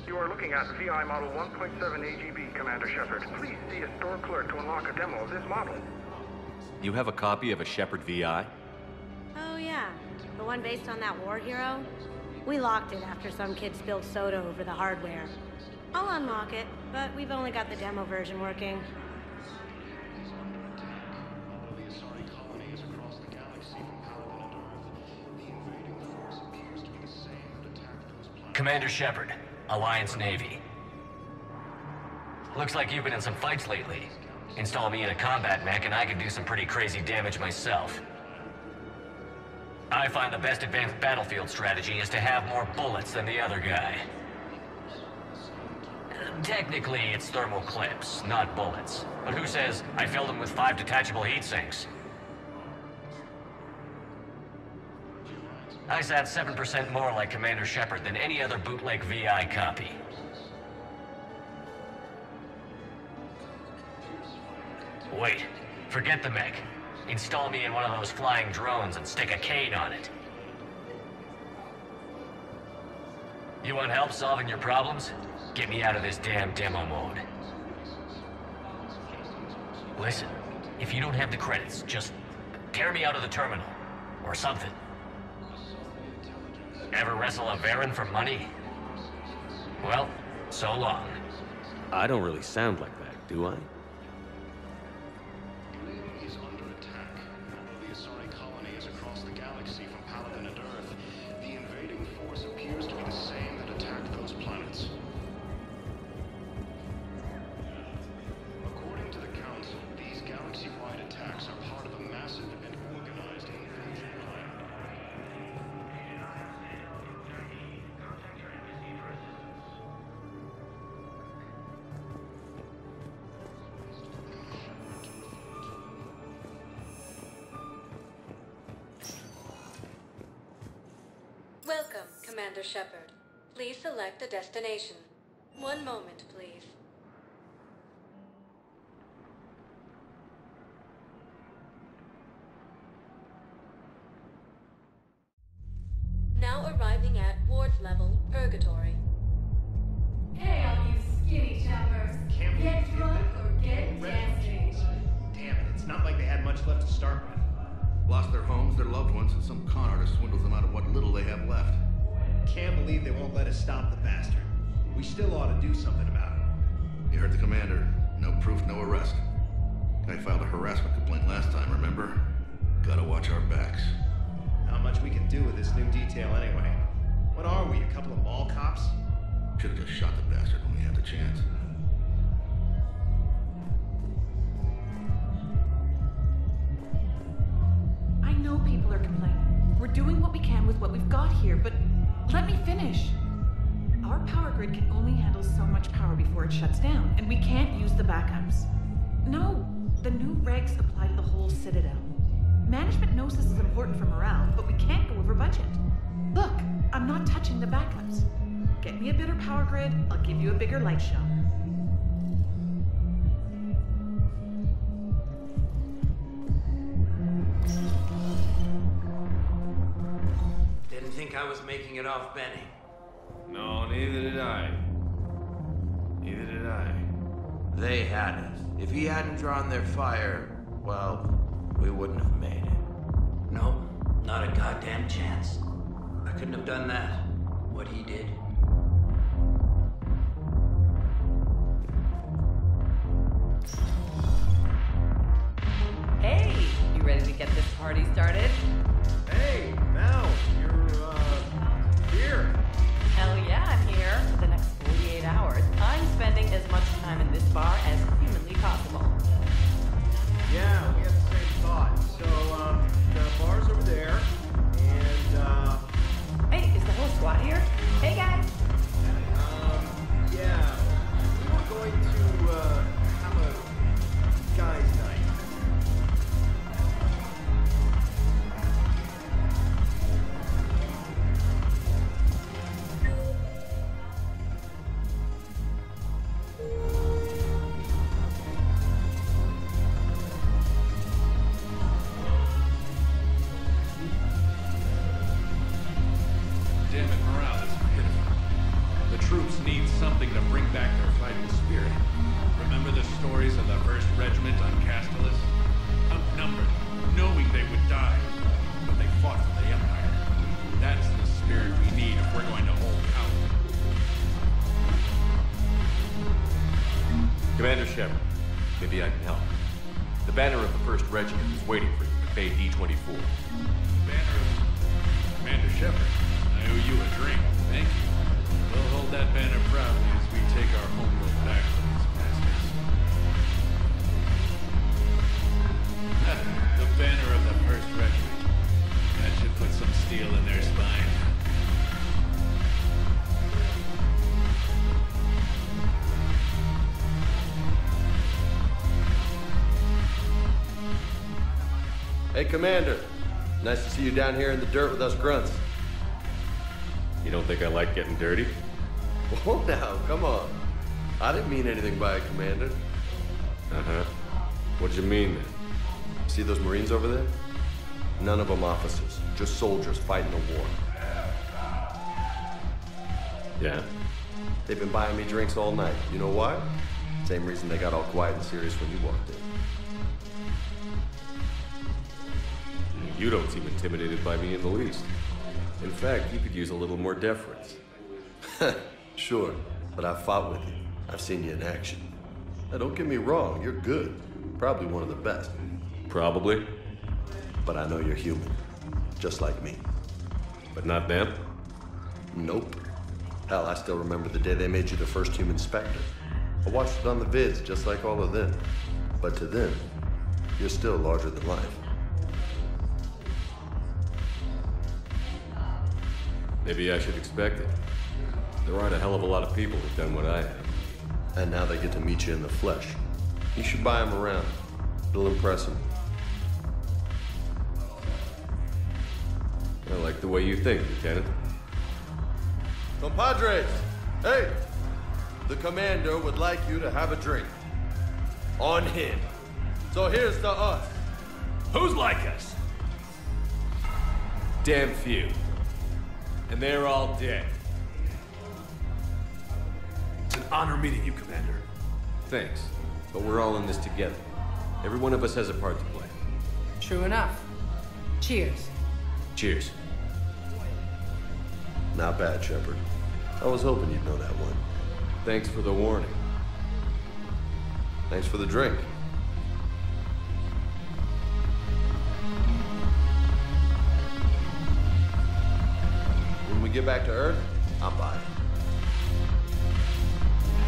You are looking at VI Model 1.7 AGB, Commander Shepard. Please see a store clerk to unlock a demo of this model. You have a copy of a Shepard VI? Oh yeah, the one based on that war hero? We locked it after some kid spilled soda over the hardware. I'll unlock it, but we've only got the demo version working. Commander Shepard, Alliance Navy. Looks like you've been in some fights lately. Install me in a combat mech and I can do some pretty crazy damage myself. I find the best advanced battlefield strategy is to have more bullets than the other guy. Technically, it's thermal clips, not bullets. But who says I filled them with 5 detachable heat sinks? I sound 7% more like Commander Shepard than any other bootleg VI copy. Wait, forget the mech. Install me in one of those flying drones and stick a cane on it. You want help solving your problems? Get me out of this damn demo mode. Listen, if you don't have the credits, just tear me out of the terminal. Or something. Ever wrestle a Varen for money? Well, so long. I don't really sound like that, do I? Is under attack. The Asari colony is across the galaxy from Paladin and Earth. The invading force appears to be the same that attacked those planets. According to the Council, these galaxy-wide attacks are part of a massive and organized invasion plan. Welcome, Commander Shepard. Please select a destination. One moment, please. Now arriving at Ward's level, Purgatory. Hey, all you skinny choppers. Get drunk or get dancing. Damn it, it's not like they had much left to start with. Lost their homes, their loved ones, and some con artist swindles them out of what little they have left. Can't believe they won't let us stop the bastard. We still ought to do something about it. You heard the commander. No proof, no arrest. Guy filed a harassment complaint last time, remember? Gotta watch our backs. Not much we can do with this new detail anyway. What are we, a couple of mall cops? Should've just shot the bastard when we had the chance. are complaining. We're doing what we can with what we've got here, but let me finish. Our power grid can only handle so much power before it shuts down, and we can't use the backups. No, the new regs apply to the whole Citadel. Management knows this is important for morale, but we can't go over budget. Look, I'm not touching the backups. Get me a better power grid, I'll give you a bigger light show. Didn't think I was making it off Benny. No, neither did I. Neither did I. They had us. If he hadn't drawn their fire, well, we wouldn't have made it. Nope, not a goddamn chance. I couldn't have done that, what he did. Hey, you ready to get this party started? Hey, Mal, you're, here. Hell yeah, I'm here. For the next 48 hours, I'm spending as much time in this bar as humanly possible. Yeah, we had the same thought. So, the bar's over there, and, Hey, is the whole squad here? Hey, guys. yeah, we were going to, have a guys' night. Damn it, morale is pitiful. The troops need something to bring back their fighting spirit. Remember the stories of the 1st Regiment on Castellus? Outnumbered, knowing they would die, but they fought for the Empire. That's the spirit we need if we're going to hold out. Commander Shepard, maybe I can help. The banner of the 1st Regiment is waiting for you at Bay D-24. Banner of Commander Shepard, I owe you a drink. Thank you. We'll hold that banner proudly as we take our homeworld back from these bastards. The banner of the 1st Regiment. That should put some steel in their spine. Hey, Commander. Nice to see you down here in the dirt with us grunts. You don't think I like getting dirty? Whoa, now, come on. I didn't mean anything by it, Commander. Uh-huh. What did you mean, then? See those Marines over there? None of them officers, just soldiers fighting the war. Yeah? They've been buying me drinks all night. You know why? Same reason they got all quiet and serious when you walked in. You don't seem intimidated by me in the least. In fact, you could use a little more deference. Sure, but I've fought with you. I've seen you in action. Now, don't get me wrong, you're good. Probably one of the best. Probably. But I know you're human. Just like me. But not them? Nope. Hell, I still remember the day they made you the first human Spectre. I watched it on the vids, just like all of them. But to them, you're still larger than life. Maybe I should expect it. There aren't a hell of a lot of people who've done what I have. And now they get to meet you in the flesh. You should buy them around. It'll impress them. I like the way you think, Lieutenant. Compadres! Hey! The commander would like you to have a drink. On him. So here's to us. Who's like us? Damn few. And they're all dead. It's an honor meeting you, Commander. Thanks. But we're all in this together. Every one of us has a part to play. True enough. Cheers. Cheers. Not bad, Shepard. I was hoping you'd know that one. Thanks for the warning. Thanks for the drink. When we get back to Earth, I'll buy it.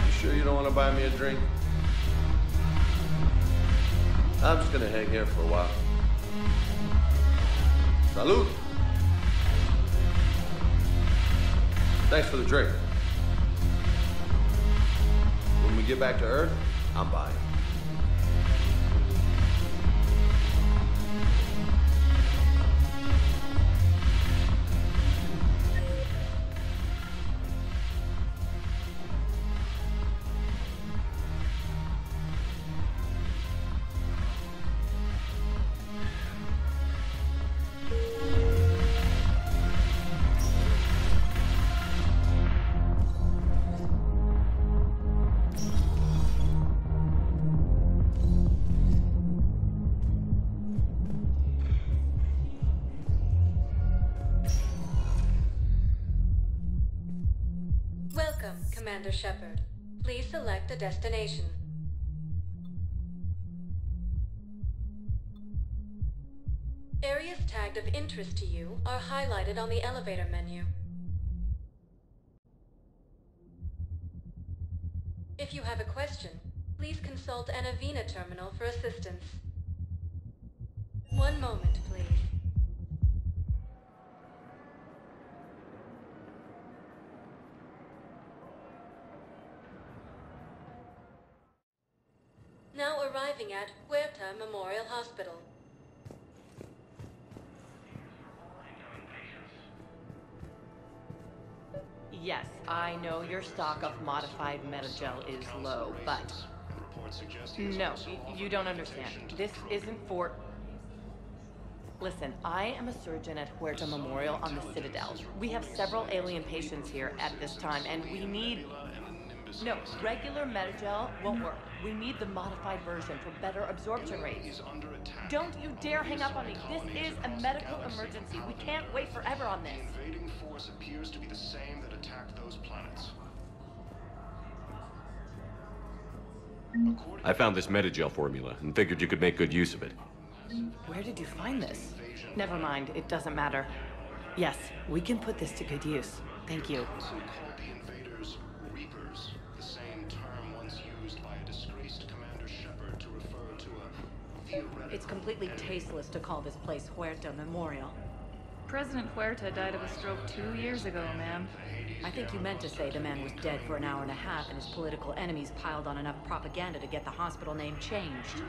You sure you don't want to buy me a drink? I'm just gonna hang here for a while. Salud. Thanks for the drink. When we get back to Earth, I'm buying. Commander Shepard. Please select a destination. Areas tagged of interest to you are highlighted on the elevator menu. If you have a question, please consult an Avena terminal for assistance. One moment, please. Now arriving at Huerta Memorial Hospital. Yes, I know your stock of modified Medi-Gel is low, but... No, you don't understand. This isn't for... Listen, I am a surgeon at Huerta Memorial on the Citadel. We have several alien patients here at this time, and we need... No, regular Medi-Gel won't work. We need the modified version for better absorption rates. Don't you dare hang up on me. This is a medical emergency. We can't wait forever on this. The invading force appears to be the same that attacked those planets. I found this Medi-Gel formula and figured you could make good use of it. Where did you find this? Never mind, it doesn't matter. Yes, we can put this to good use. Thank you. It's completely tasteless to call this place Huerta Memorial. President Huerta died of a stroke 2 years ago, ma'am. I think you meant to say the man was dead for an hour and a half and his political enemies piled on enough propaganda to get the hospital name changed.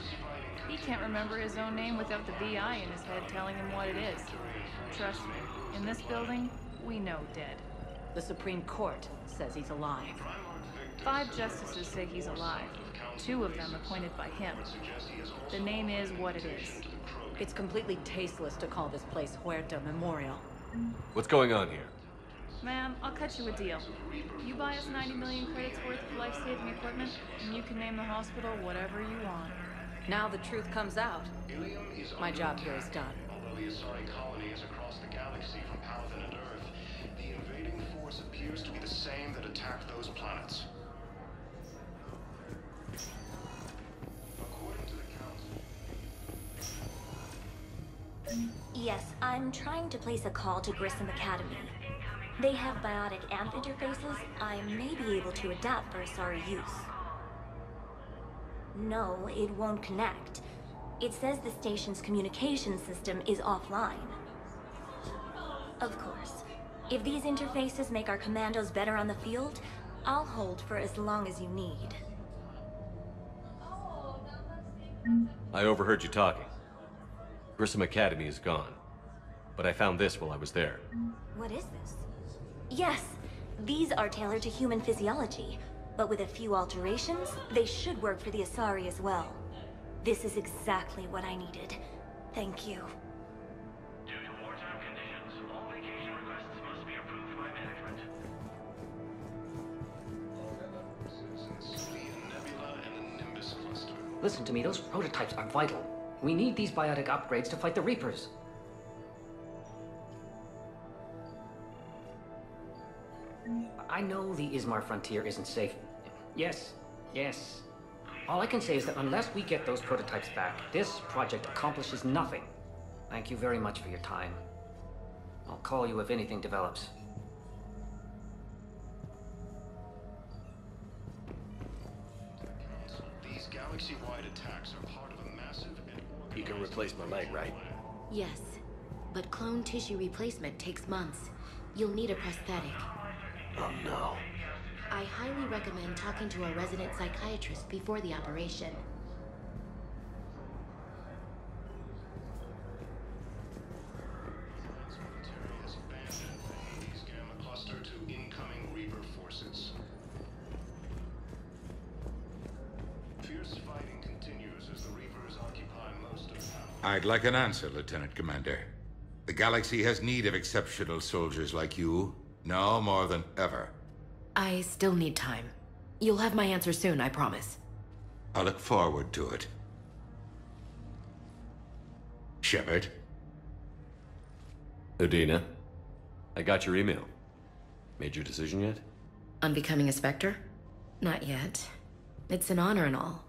He can't remember his own name without the VI in his head telling him what it is. Trust me, in this building, we know dead. The Supreme Court says he's alive. 5 justices say he's alive. 2 of them appointed by him. The name is what it is. It's completely tasteless to call this place Huerta Memorial. What's going on here? Ma'am, I'll cut you a deal. You buy us 90 million credits worth of life-saving equipment, and you can name the hospital whatever you want. Now the truth comes out. My job here is done. Although the Asari colony is across the galaxy from Paladin and Earth, the invading force appears to be the same that attacked those planets. Yes, I'm trying to place a call to Grissom Academy. They have biotic amp interfaces I may be able to adapt for Asari use. No, it won't connect. It says the station's communication system is offline. Of course, if these interfaces make our commandos better on the field, I'll hold for as long as you need. I overheard you talking. Grissom Academy is gone. But I found this while I was there. What is this? Yes, these are tailored to human physiology, but with a few alterations, they should work for the Asari as well. This is exactly what I needed. Thank you. Due to wartime conditions, all vacation requests must be approved by management. Listen to me, those prototypes are vital. We need these biotic upgrades to fight the Reapers. I know the Ismar frontier isn't safe. Yes, yes. All I can say is that unless we get those prototypes back, this project accomplishes nothing. Thank you very much for your time. I'll call you if anything develops. These galaxy-wide attacks are part of a massive... You can replace my leg, right? Yes. but clone tissue replacement takes months. You'll need a prosthetic. Oh no. I highly recommend talking to a resident psychiatrist before the operation. I'd like an answer, Lieutenant Commander. The galaxy has need of exceptional soldiers like you, now more than ever. I still need time. You'll have my answer soon, I promise. I look forward to it. Shepard? Udina, I got your email. Made your decision yet? On becoming a Spectre? Not yet. It's an honor and all.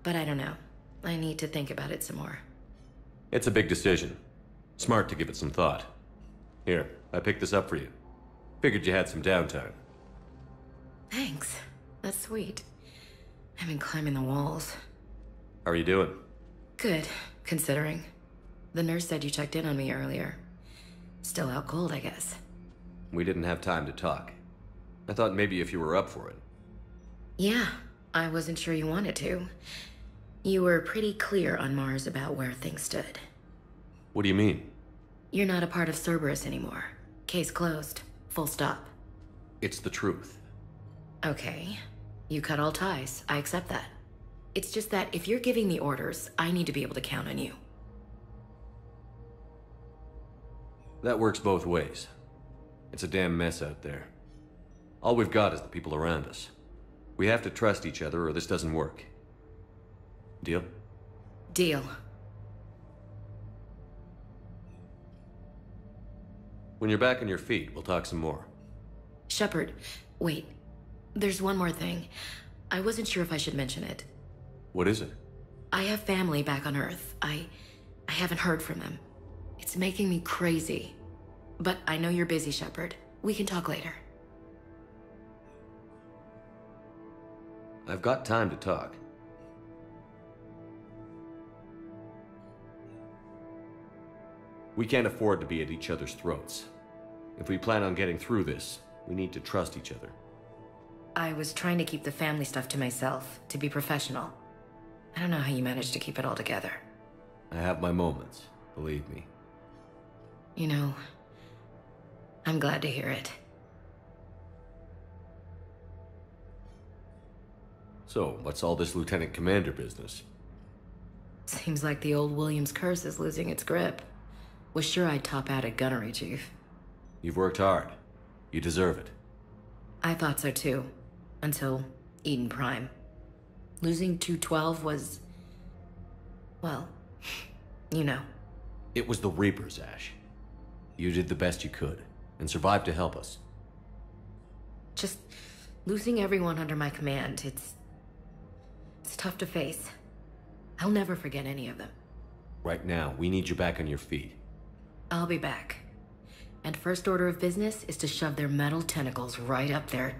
But I don't know. I need to think about it some more. It's a big decision. Smart to give it some thought. Here, I picked this up for you. Figured you had some downtime. Thanks. That's sweet. I've been climbing the walls. How are you doing? Good, considering. The nurse said you checked in on me earlier. Still out cold, I guess. We didn't have time to talk. I thought maybe if you were up for it. Yeah, I wasn't sure you wanted to. You were pretty clear on Mars about where things stood. What do you mean? You're not a part of Cerberus anymore. Case closed. Full stop. It's the truth. Okay. You cut all ties. I accept that. It's just that if you're giving the orders, I need to be able to count on you. That works both ways. It's a damn mess out there. All we've got is the people around us. We have to trust each other or this doesn't work. Deal? Deal. When you're back on your feet, we'll talk some more. Shepard, wait. There's one more thing. I wasn't sure if I should mention it. What is it? I have family back on Earth. I haven't heard from them. It's making me crazy. But I know you're busy, Shepard. We can talk later. I've got time to talk. We can't afford to be at each other's throats. If we plan on getting through this, we need to trust each other. I was trying to keep the family stuff to myself, to be professional. I don't know how you managed to keep it all together. I have my moments, believe me. You know, I'm glad to hear it. So, what's all this Lieutenant Commander business? Seems like the old Williams curse is losing its grip. Was sure I'd top out at Gunnery, Chief. You've worked hard. You deserve it. I thought so too. Until Eden Prime. Losing 212 was... well, you know. It was the Reapers, Ash. You did the best you could, and survived to help us. Just losing everyone under my command, it's tough to face. I'll never forget any of them. Right now, we need you back on your feet. I'll be back. And first order of business is to shove their metal tentacles right up there.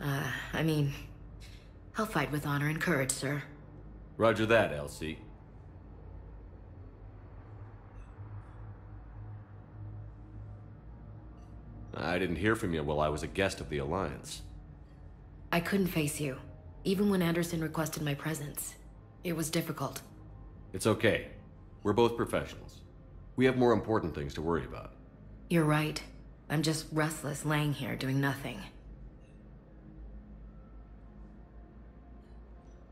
I mean, I'll fight with honor and courage, sir. Roger that, LC. I didn't hear from you while I was a guest of the Alliance. I couldn't face you, even when Anderson requested my presence. It was difficult. It's okay. We're both professionals. We have more important things to worry about. You're right. I'm just restless laying here doing nothing.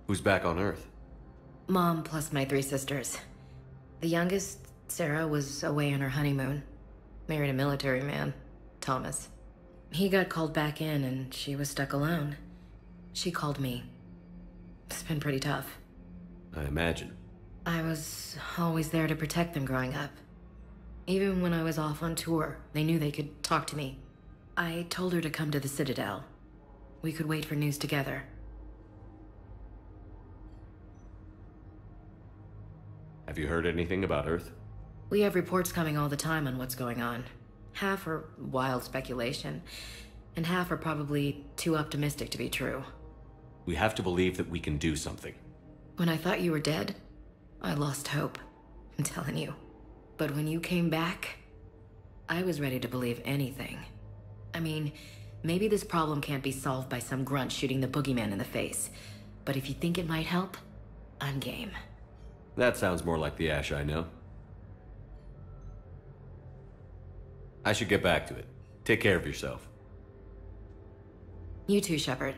Who's back on Earth? Mom plus my 3 sisters. The youngest, Sarah, was away on her honeymoon. Married a military man, Thomas. He got called back in and she was stuck alone. She called me. It's been pretty tough. I imagine. I was always there to protect them growing up. Even when I was off on tour, they knew they could talk to me. I told her to come to the Citadel. We could wait for news together. Have you heard anything about Earth? We have reports coming all the time on what's going on. Half are wild speculation, and half are probably too optimistic to be true. We have to believe that we can do something. When I thought you were dead, I lost hope. I'm telling you. But when you came back, I was ready to believe anything. I mean, maybe this problem can't be solved by some grunt shooting the boogeyman in the face. But if you think it might help, I'm game. That sounds more like the Ash I know. I should get back to it. Take care of yourself. You too, Shepard.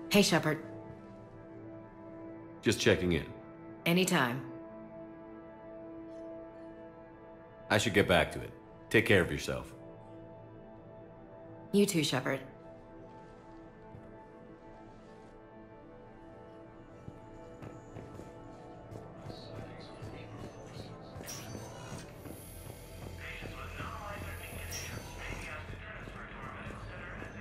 Hey, Shepard. Just checking in. Anytime. I should get back to it. Take care of yourself. You too, Shepard.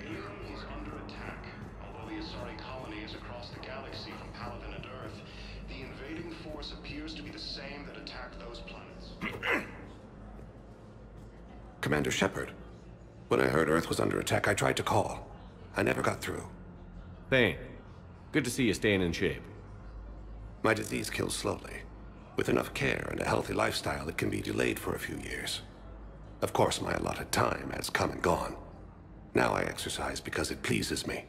Irune is under attack. Although the Asari colony is across the galaxy from Paladin and Earth, the invading force appears to be the same that attacked those planets. Commander Shepard, when I heard Earth was under attack, I tried to call. I never got through. Thane, good to see you staying in shape. My disease kills slowly. With enough care and a healthy lifestyle, it can be delayed for a few years. Of course, my allotted time has come and gone. Now I exercise because it pleases me.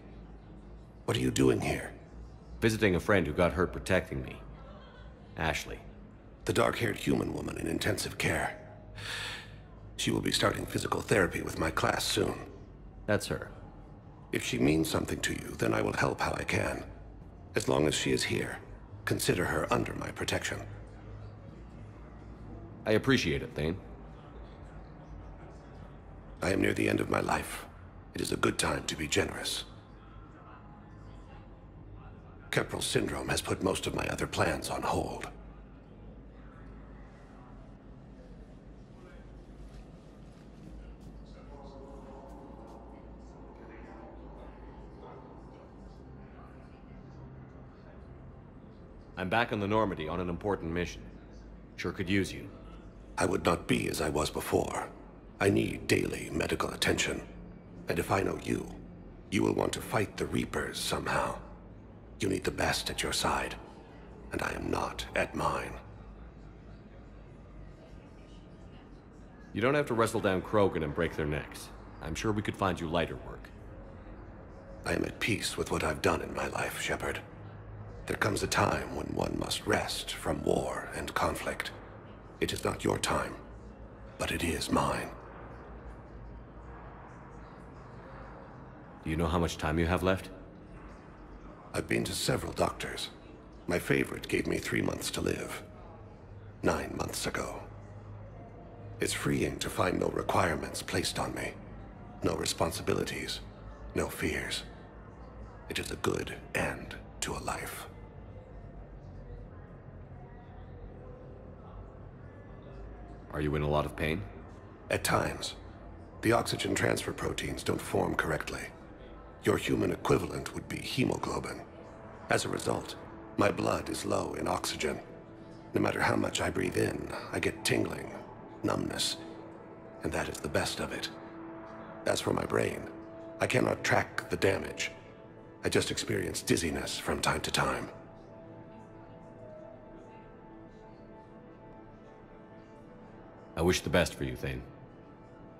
What are you doing here? Visiting a friend who got hurt protecting me. Ashley. The dark-haired human woman in intensive care. She will be starting physical therapy with my class soon. That's her. If she means something to you, then I will help how I can. As long as she is here, consider her under my protection. I appreciate it, Thane. I am near the end of my life. It is a good time to be generous. Keprel syndrome has put most of my other plans on hold. I'm back on the Normandy on an important mission. Sure could use you. I would not be as I was before. I need daily medical attention. And if I know you, you will want to fight the Reapers somehow. You need the best at your side, and I am not at mine. You don't have to wrestle down Krogan and break their necks. I'm sure we could find you lighter work. I am at peace with what I've done in my life, Shepard. There comes a time when one must rest from war and conflict. It is not your time, but it is mine. Do you know how much time you have left? I've been to several doctors. My favorite gave me 3 months to live. 9 months ago. It's freeing to find no requirements placed on me. No responsibilities. No fears. It is a good end to a life. Are you in a lot of pain? At times. The oxygen transfer proteins don't form correctly. Your human equivalent would be hemoglobin. As a result, my blood is low in oxygen. No matter how much I breathe in, I get tingling, numbness, and that is the best of it. As for my brain, I cannot track the damage. I just experience dizziness from time to time. I wish the best for you, Thane.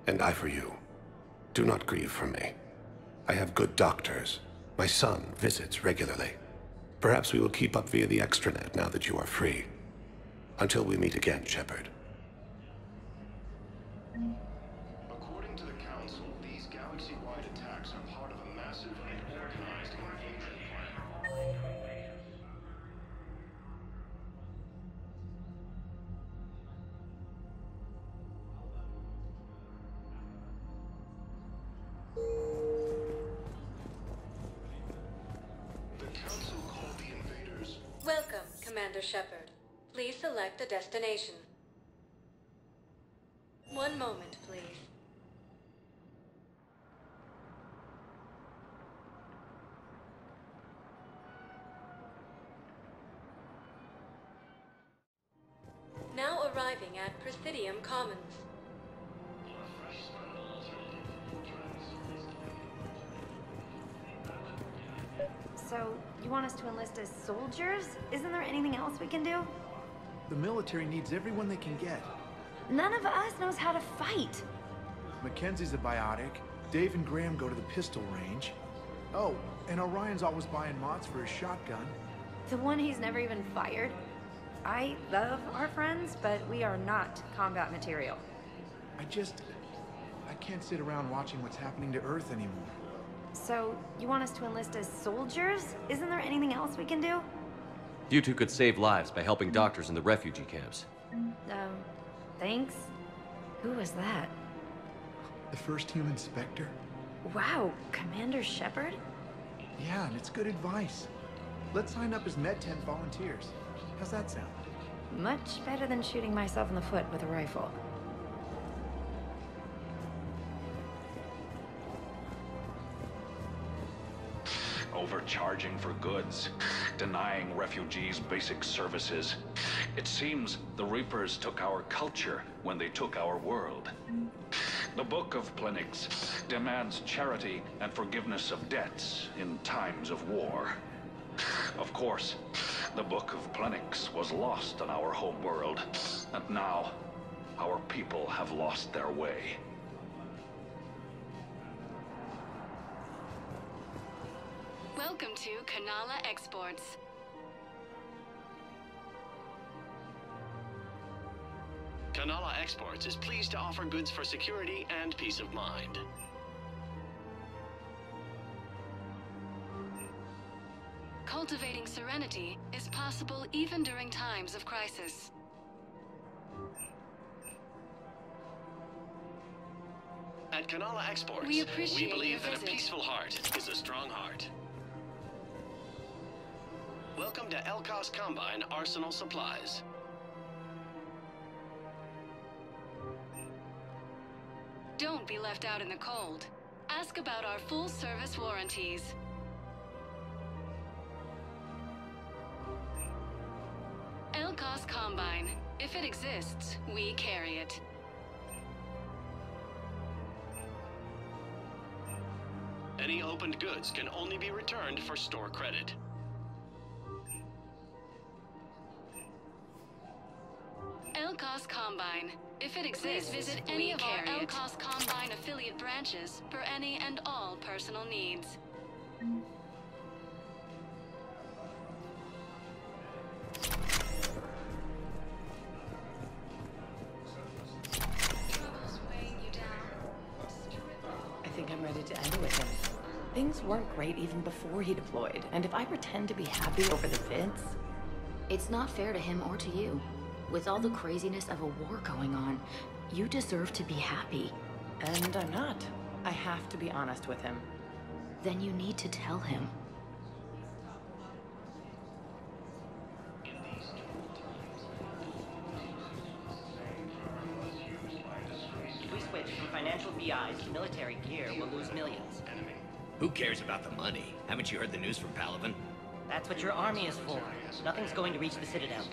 And I for you. Do not grieve for me. I have good doctors. My son visits regularly. Perhaps we will keep up via the extranet now that you are free. Until we meet again, Shepard. According to the Council, these galaxy-wide attacks are part of a massive and organized invasion plan. Welcome, Commander Shepard. Please select a destination. One moment, please. Now arriving at Presidium Commons. So, you want us to enlist as soldiers? Isn't there anything else we can do? The military needs everyone they can get. None of us knows how to fight. Mackenzie's a biotic. Dave and Graham go to the pistol range. Oh, and Orion's always buying mods for his shotgun. The one he's never even fired? I love our friends, but we are not combat material. I can't sit around watching what's happening to Earth anymore. So, you want us to enlist as soldiers? Isn't there anything else we can do? You two could save lives by helping doctors in the refugee camps. Thanks. Who was that? The first human Spectre? Wow, Commander Shepard? Yeah, and it's good advice. Let's sign up as Med-10 volunteers. How's that sound? Much better than shooting myself in the foot with a rifle. Overcharging for goods, denying refugees basic services. It seems the Reapers took our culture when they took our world. The Book of Plenix demands charity and forgiveness of debts in times of war. Of course, the Book of Plenix was lost on our home world, and now our people have lost their way. Welcome to Kanala Exports. Kanala Exports is pleased to offer goods for security and peace of mind. Cultivating serenity is possible even during times of crisis. At Kanala Exports, we believe that visit. A peaceful heart is a strong heart. Welcome to Elkos Combine Arsenal Supplies. Don't be left out in the cold. Ask about our full-service warranties. Elkos Combine. If it exists, we carry it. Any opened goods can only be returned for store credit. Elkos Combine. If it exists, visit any of our Elkos Combine affiliate branches for any and all personal needs. I think I'm ready to end it with him. Things weren't great even before he deployed, and if I pretend to be happy over the vids... It's not fair to him or to you. With all the craziness of a war going on, you deserve to be happy. And I'm not. I have to be honest with him. Then you need to tell him. If we switch from financial VIs to military gear, we'll lose millions. Who cares about the money? Haven't you heard the news from Palaven? That's what your army is for. Nothing's going to reach the Citadel.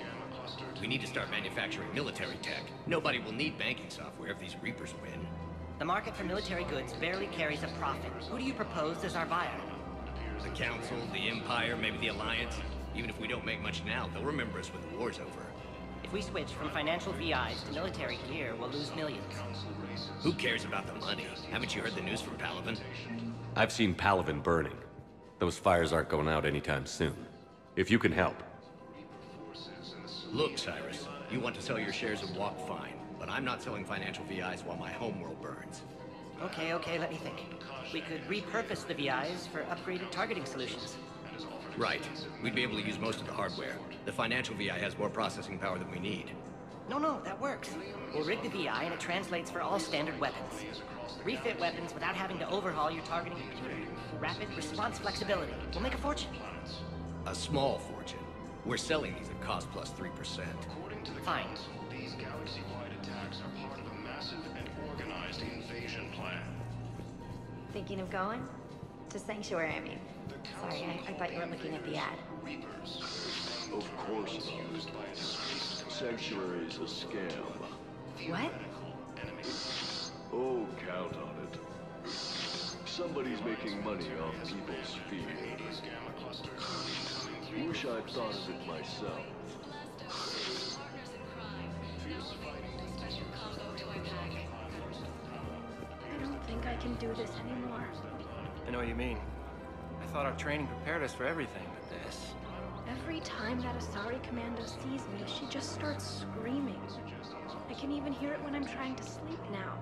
We need to start manufacturing military tech. Nobody will need banking software if these Reapers win. The market for military goods barely carries a profit. Who do you propose as our buyer? The Council, the Empire, maybe the Alliance. Even if we don't make much now, they'll remember us when the war's over. If we switch from financial VIs to military gear, we'll lose millions. Who cares about the money? Haven't you heard the news from Palaven? I've seen Palaven burning. Those fires aren't going out anytime soon. If you can help. Look, Cyrus, you want to sell your shares of Walk, fine. But I'm not selling financial VIs while my homeworld burns. Okay, let me think. We could repurpose the VIs for upgraded targeting solutions. Right. We'd be able to use most of the hardware. The financial VI has more processing power than we need. No, that works. We'll rig the VI and it translates for all standard weapons. Refit weapons without having to overhaul your targeting computer. Rapid response flexibility. We'll make a fortune. A small fortune. We're selling these at cost plus 3%. Fine. These galaxy-wide attacks are part of a massive and organized invasion plan. Thinking of going? To Sanctuary, I mean. Sorry, I thought you were looking at the ad. Of course not. Sanctuary is a scam. What? Oh, count on it. Somebody's making money off people's fear. Wish I'd thought of it myself. I don't think I can do this anymore. I know what you mean. I thought our training prepared us for everything, but this... Every time that Asari commando sees me, she just starts screaming. I can even hear it when I'm trying to sleep now.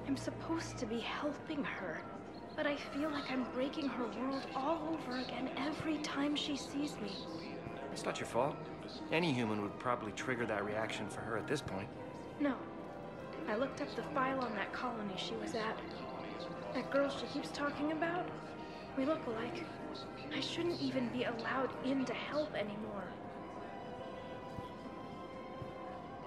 I'm supposed to be helping her, but I feel like I'm breaking her world all over again every time she sees me. It's not your fault. Any human would probably trigger that reaction for her at this point. No. I looked up the file on that colony she was at. That girl she keeps talking about? We look alike. I shouldn't even be allowed in to help anymore.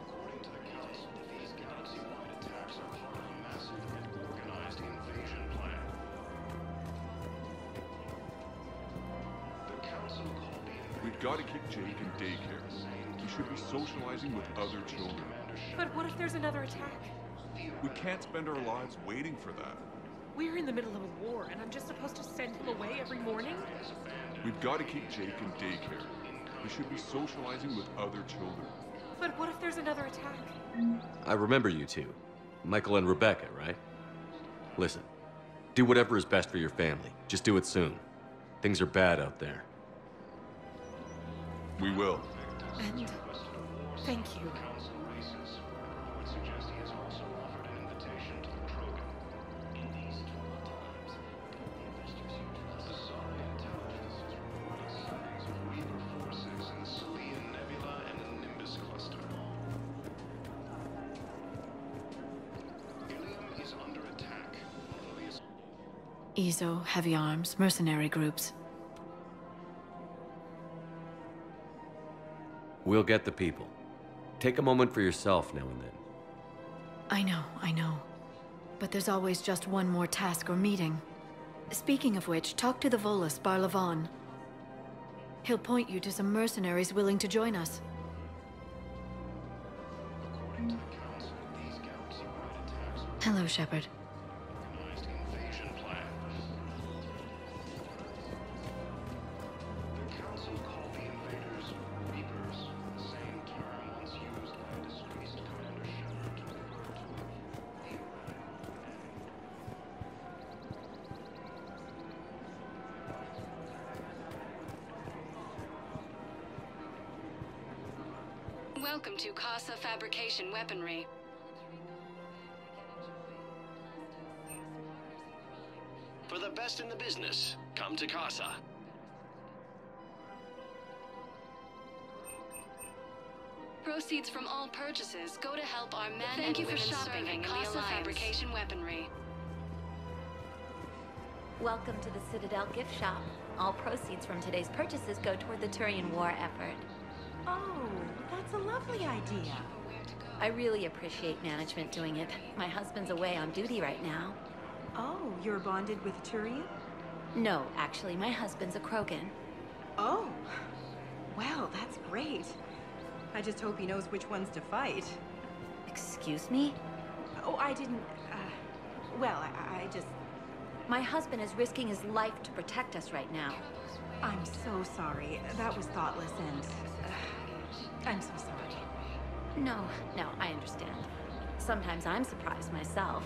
According to the Council, these galaxy-wide attacks are part of a massive and organized invasion plan. The Council called the We've got to keep Jake in daycare. He should be socializing with other children. But what if there's another attack? We can't spend our lives waiting for that. We're in the middle of a war, and I'm just supposed to send him away every morning? We've got to keep Jake in daycare. He should be socializing with other children. But what if there's another attack? I remember you two. Michael and Rebecca, right? Listen, do whatever is best for your family. Just do it soon. Things are bad out there. We will. And thank you. ESO, heavy arms, mercenary groups. We'll get the people. Take a moment for yourself now and then. I know. But there's always just one more task or meeting. Speaking of which, talk to the Volus, Barla. He'll point you to some mercenaries willing to join us. Hello, Shepard. Welcome to Casa Fabrication Weaponry. For the best in the business, come to Casa. Proceeds from all purchases go to help our men and women serving in the Casa Fabrication Weaponry. Welcome to the Citadel gift shop. All proceeds from today's purchases go toward the Turian war effort. Oh, that's a lovely idea. I really appreciate management doing it. My husband's away on duty right now. Oh, you're bonded with Turian? No, actually, my husband's a Krogan. Oh, well, that's great. I just hope he knows which ones to fight. Excuse me? Oh, I didn't, well, I just... My husband is risking his life to protect us right now. I'm so sorry. That was thoughtless and... I'm so sorry. No, I understand. Sometimes I'm surprised myself.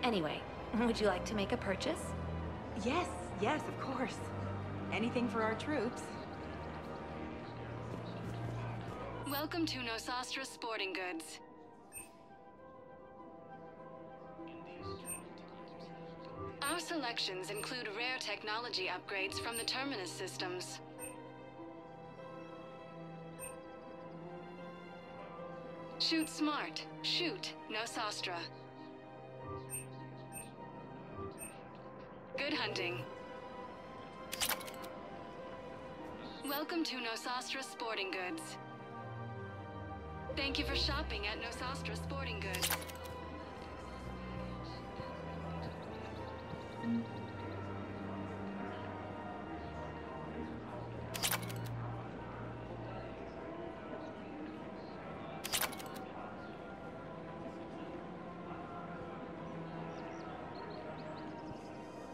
Anyway, would you like to make a purchase? Yes, of course. Anything for our troops. Welcome to Nosastra Sporting Goods. Our selections include rare technology upgrades from the Terminus systems. Shoot smart. Shoot Nosastra. Good hunting. Welcome to Nosastra Sporting Goods. Thank you for shopping at Nosastra Sporting Goods.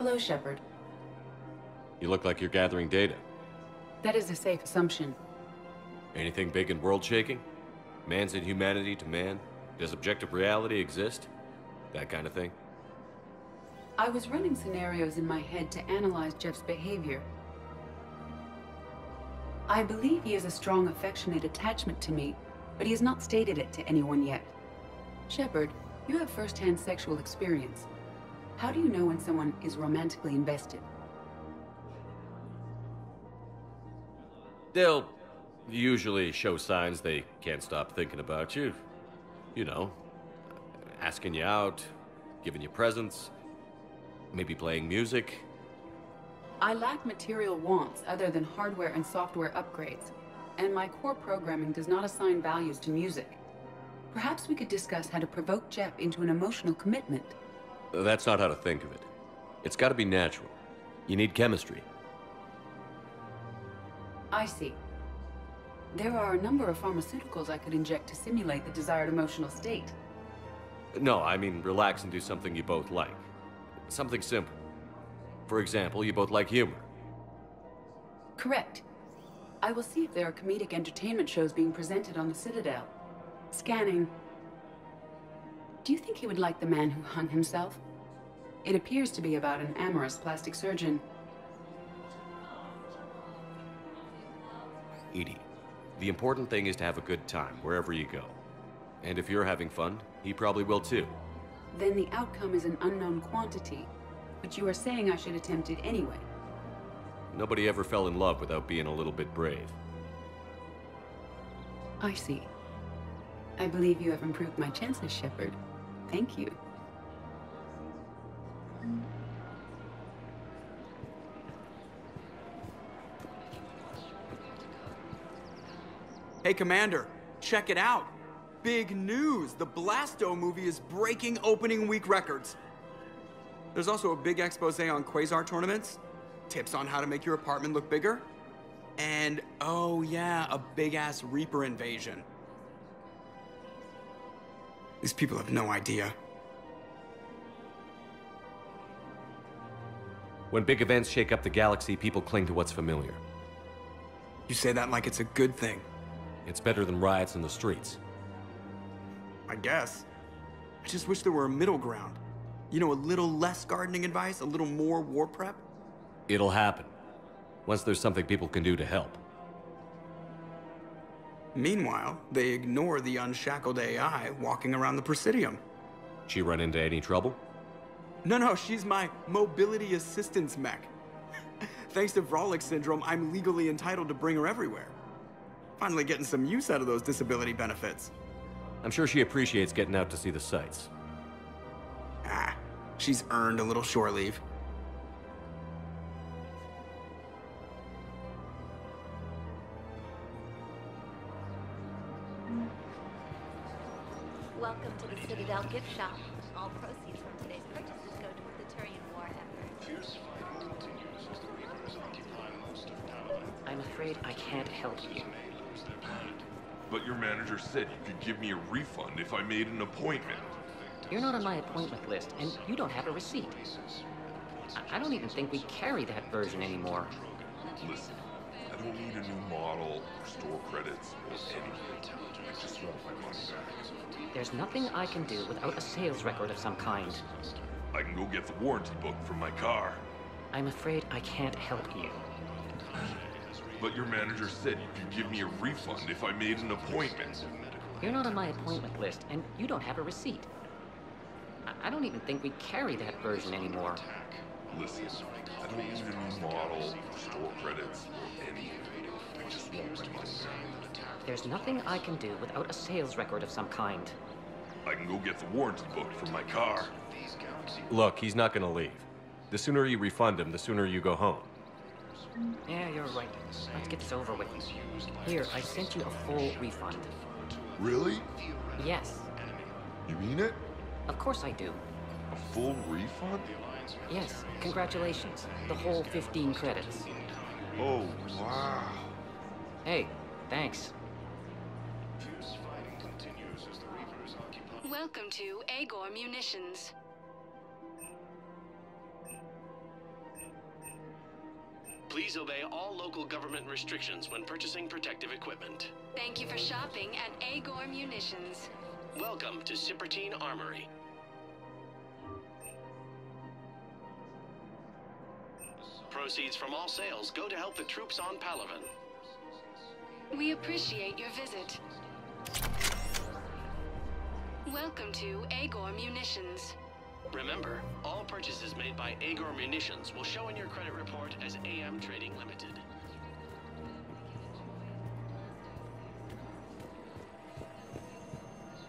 Hello, Shepard. You look like you're gathering data. That is a safe assumption. Anything big and world-shaking? Man's inhumanity to man? Does objective reality exist? That kind of thing? I was running scenarios in my head to analyze Jeff's behavior. I believe he has a strong affectionate attachment to me, but he has not stated it to anyone yet. Shepard, you have first-hand sexual experience. How do you know when someone is romantically invested? They'll usually show signs they can't stop thinking about you. You know, asking you out, giving you presents, maybe playing music. I lack material wants other than hardware and software upgrades, and my core programming does not assign values to music. Perhaps we could discuss how to provoke Jeff into an emotional commitment. That's not how to think of it. It's got to be natural. You need chemistry. I see. There are a number of pharmaceuticals I could inject to simulate the desired emotional state. No, I mean relax and do something you both like. Something simple. For example, you both like humor. Correct. I will see if there are comedic entertainment shows being presented on the Citadel. Scanning. Do you think he would like The Man Who Hung Himself? It appears to be about an amorous plastic surgeon. Edie, the important thing is to have a good time wherever you go. And if you're having fun, he probably will too. Then the outcome is an unknown quantity. But you are saying I should attempt it anyway. Nobody ever fell in love without being a little bit brave. I see. I believe you have improved my chances, Shepard. Thank you. Hey, Commander, check it out. Big news! The Blasto movie is breaking opening week records. There's also a big expose on Quasar tournaments, tips on how to make your apartment look bigger, and, oh yeah, a big-ass Reaper invasion. These people have no idea. When big events shake up the galaxy, people cling to what's familiar. You say that like it's a good thing. It's better than riots in the streets. I guess. I just wish there were a middle ground. You know, a little less gardening advice, a little more war prep. It'll happen. Once there's something people can do to help. Meanwhile, they ignore the unshackled AI walking around the Presidium. She run into any trouble? No, she's my mobility assistance mech. Thanks to Vrolic syndrome, I'm legally entitled to bring her everywhere. Finally getting some use out of those disability benefits. I'm sure she appreciates getting out to see the sights. She's earned a little shore leave. Welcome to the Citadel gift shop. All proceeds from today's purchases go toward the Turian war effort. I'm afraid I can't help you. But your manager said you could give me a refund if I made an appointment. You're not on my appointment list, and you don't have a receipt. I don't even think we carry that version anymore. Listen, I don't need a new model, or store credits, or anything. I just want my money back. There's nothing I can do without a sales record of some kind. I can go get the warranty book from my car. I'm afraid I can't help you. But your manager said you could give me a refund if I made an appointment. You're not on my appointment list, and you don't have a receipt. I don't even think we carry that version anymore. Listen, I don't need a new model, store credits, or anything. I just want my money back. There's nothing I can do without a sales record of some kind. I can go get the warranty book from my car. Look, he's not gonna leave. The sooner you refund him, the sooner you go home. Yeah, you're right. Let's get this over with. Here, I sent you a full refund. Really? Yes. You mean it? Of course I do. A full refund? Yes, congratulations. The whole 15 credits. Oh, wow. Hey, thanks. Welcome to Agor Munitions. Please obey all local government restrictions when purchasing protective equipment. Thank you for shopping at Agor Munitions. Welcome to Cypertine Armory. Proceeds from all sales go to help the troops on Palaven. We appreciate your visit. Welcome to Agor Munitions. Remember, all purchases made by Agor Munitions will show in your credit report as AM Trading Limited.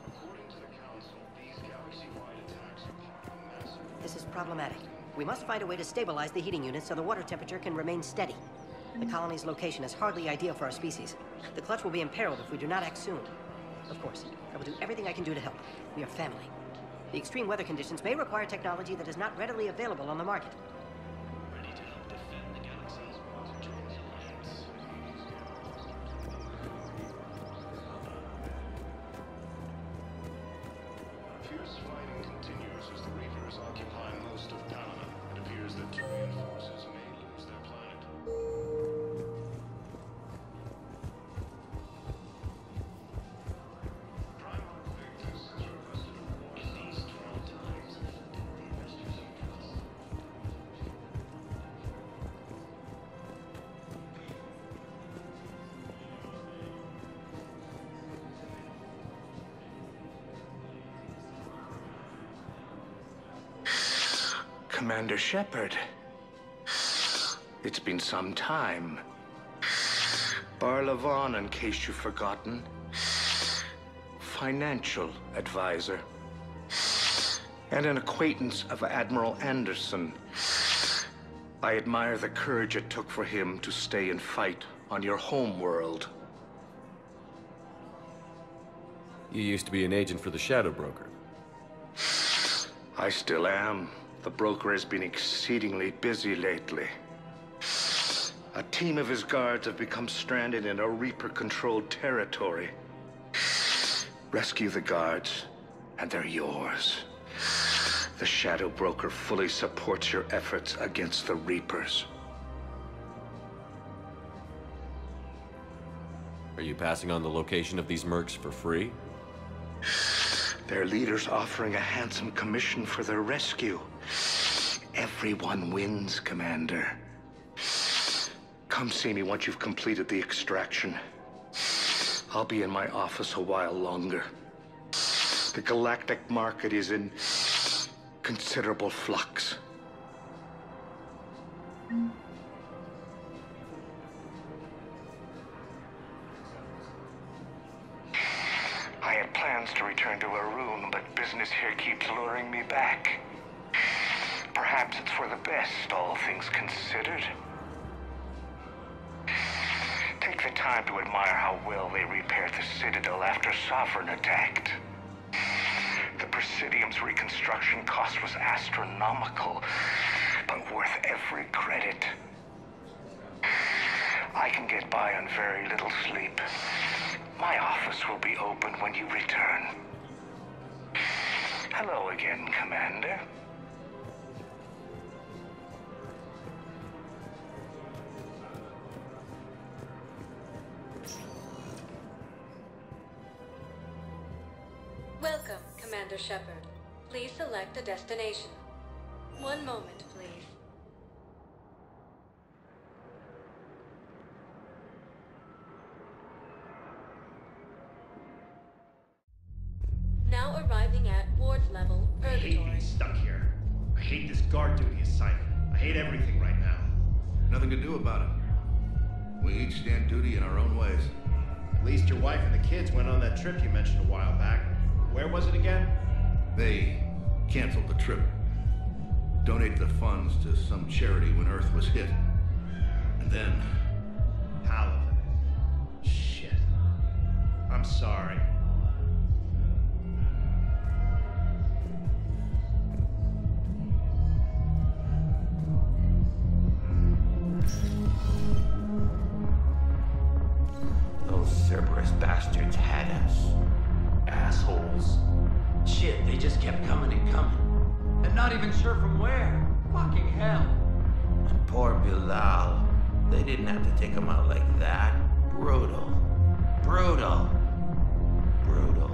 According to the Council, these galaxy-wide attacks are part of a massive... This is problematic. We must find a way to stabilize the heating unit so the water temperature can remain steady. The colony's location is hardly ideal for our species. The clutch will be imperiled if we do not act soon. Of course, I will do everything I can do to help. We are family. The extreme weather conditions may require technology that is not readily available on the market. Ready to help defend the galaxy? Join the Alliance. Fierce fighting continues as the Reapers occupy most of Palaven. It appears that Terran forces may lose their planet. Commander Shepard. It's been some time. Barla Vaughn, in case you've forgotten. Financial advisor. And an acquaintance of Admiral Anderson. I admire the courage it took for him to stay and fight on your home world. You used to be an agent for the Shadow Broker. I still am. The broker has been exceedingly busy lately. A team of his guards have become stranded in a Reaper-controlled territory. Rescue the guards, and they're yours. The Shadow Broker fully supports your efforts against the Reapers. Are you passing on the location of these mercs for free? Their leader's offering a handsome commission for their rescue. Everyone wins, Commander. Come see me once you've completed the extraction. I'll be in my office a while longer. The galactic market is in considerable flux. I had plans to return to Irune, but business here keeps luring me back. Perhaps it's for the best, all things considered. Take the time to admire how well they repaired the Citadel after Sovereign attacked. The Presidium's reconstruction cost was astronomical, but worth every credit. I can get by on very little sleep. My office will be open when you return. Hello again, Commander. Welcome, Commander Shepard. Please select a destination. One moment, please. Now arriving at ward level, I hate being stuck here. I hate this guard duty assignment. I hate everything right now. Nothing to do about it. We each stand duty in our own ways. At least your wife and the kids went on that trip you mentioned a while back. Where was it again? They canceled the trip. Donated the funds to some charity when Earth was hit. And then... Palaven. Shit. I'm sorry. Those Cerberus bastards had us. Assholes. Shit, they just kept coming and coming. And not even sure from where. Fucking hell. And poor Bilal. They didn't have to take him out like that. Brutal. Brutal. Brutal.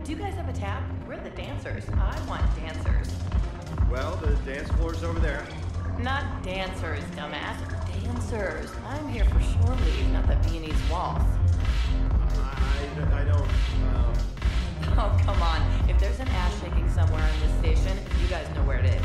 Do you guys have a tap? We're the dancers. I want dancers. Well, the dance floor's over there. Not dancers, dumbass. Dancers. I'm here for shore leave, not the Viennese waltz. I don't, Oh, come on. If there's an ass shaking somewhere on this station, you guys know where it is.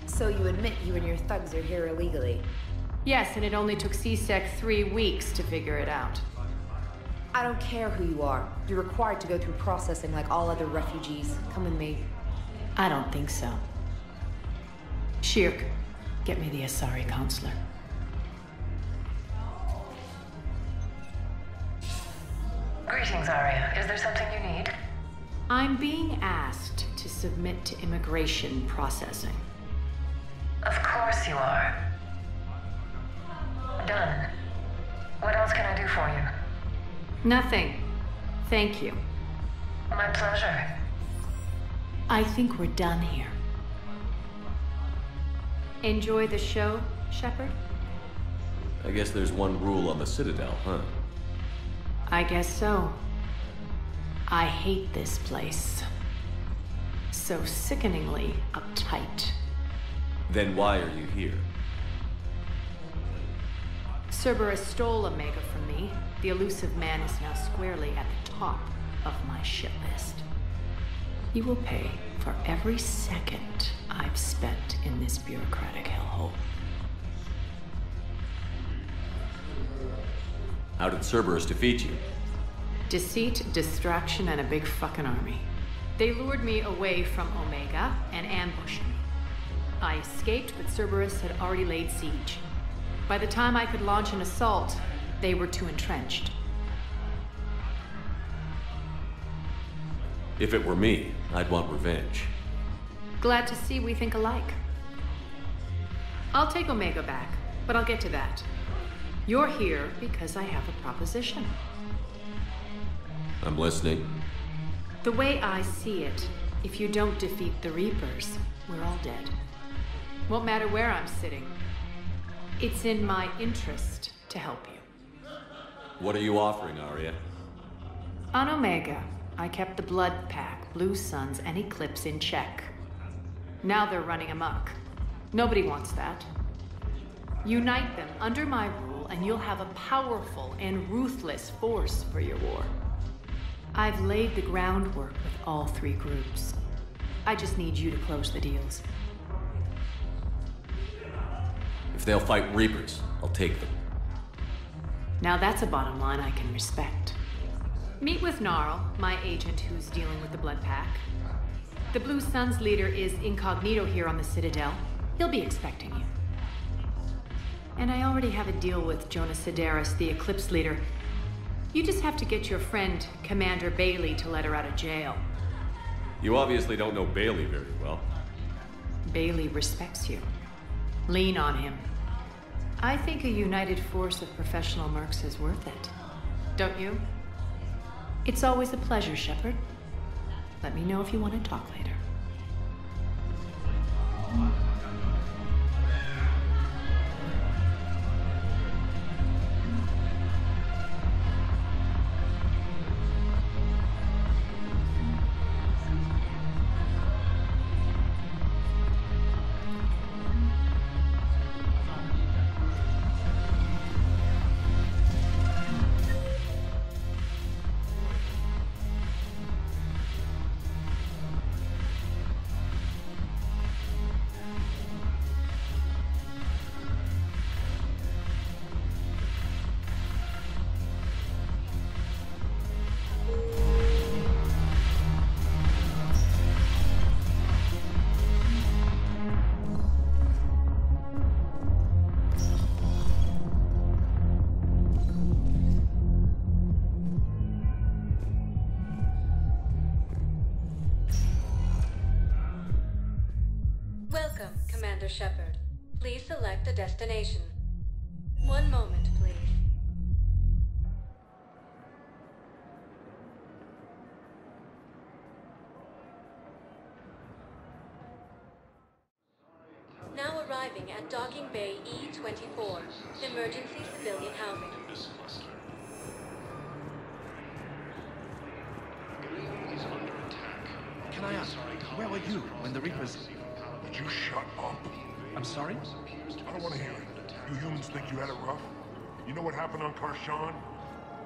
So you admit you and your thugs are here illegally? Yes, and it only took C-Sec 3 weeks to figure it out. I don't care who you are. You're required to go through processing like all other refugees. Come with me. I don't think so. Shirike, get me the Asari counselor. Greetings, Aria. Is there something you need? I'm being asked to submit to immigration processing. Of course you are. Done. What else can I do for you? Nothing. Thank you. My pleasure. I think we're done here. Enjoy the show, Shepard? I guess there's one rule on the Citadel, huh? I guess so. I hate this place. So sickeningly uptight. Then why are you here? Cerberus stole Omega from me. The elusive man is now squarely at the top of my shit list. He will pay for every second I've spent in this bureaucratic hellhole. How did Cerberus defeat you? Deceit, distraction, and a big fucking army. They lured me away from Omega and ambushed me. I escaped, but Cerberus had already laid siege. By the time I could launch an assault, they were too entrenched. If it were me, I'd want revenge. Glad to see we think alike. I'll take Omega back, but I'll get to that. You're here because I have a proposition. I'm listening. The way I see it, if you don't defeat the Reapers, we're all dead. Won't matter where I'm sitting. It's in my interest to help you. What are you offering, Aria? On Omega, I kept the Blood Pack, Blue Suns, and Eclipse in check. Now they're running amok. Nobody wants that. Unite them under my rule, and you'll have a powerful and ruthless force for your war. I've laid the groundwork with all three groups. I just need you to close the deals. If they'll fight Reapers, I'll take them. Now that's a bottom line I can respect. Meet with Gnarl, my agent who's dealing with the Blood Pack. The Blue Suns leader is incognito here on the Citadel. He'll be expecting you. And I already have a deal with Jonas Sidaris, the Eclipse leader. You just have to get your friend, Commander Bailey, to let her out of jail. You obviously don't know Bailey very well. Bailey respects you. Lean on him. I think a united force of professional mercs is worth it. Don't you? It's always a pleasure, Shepard. Let me know if you want to talk later. Welcome, Commander Shepard. Please select a destination. One moment, please. Now arriving at Docking Bay E-24, emergency civilian housing. Can I ask, where were you when the Reapers... Would you shut up? I'm sorry? I don't want to hear it. You humans think you had it rough? You know what happened on Karshan?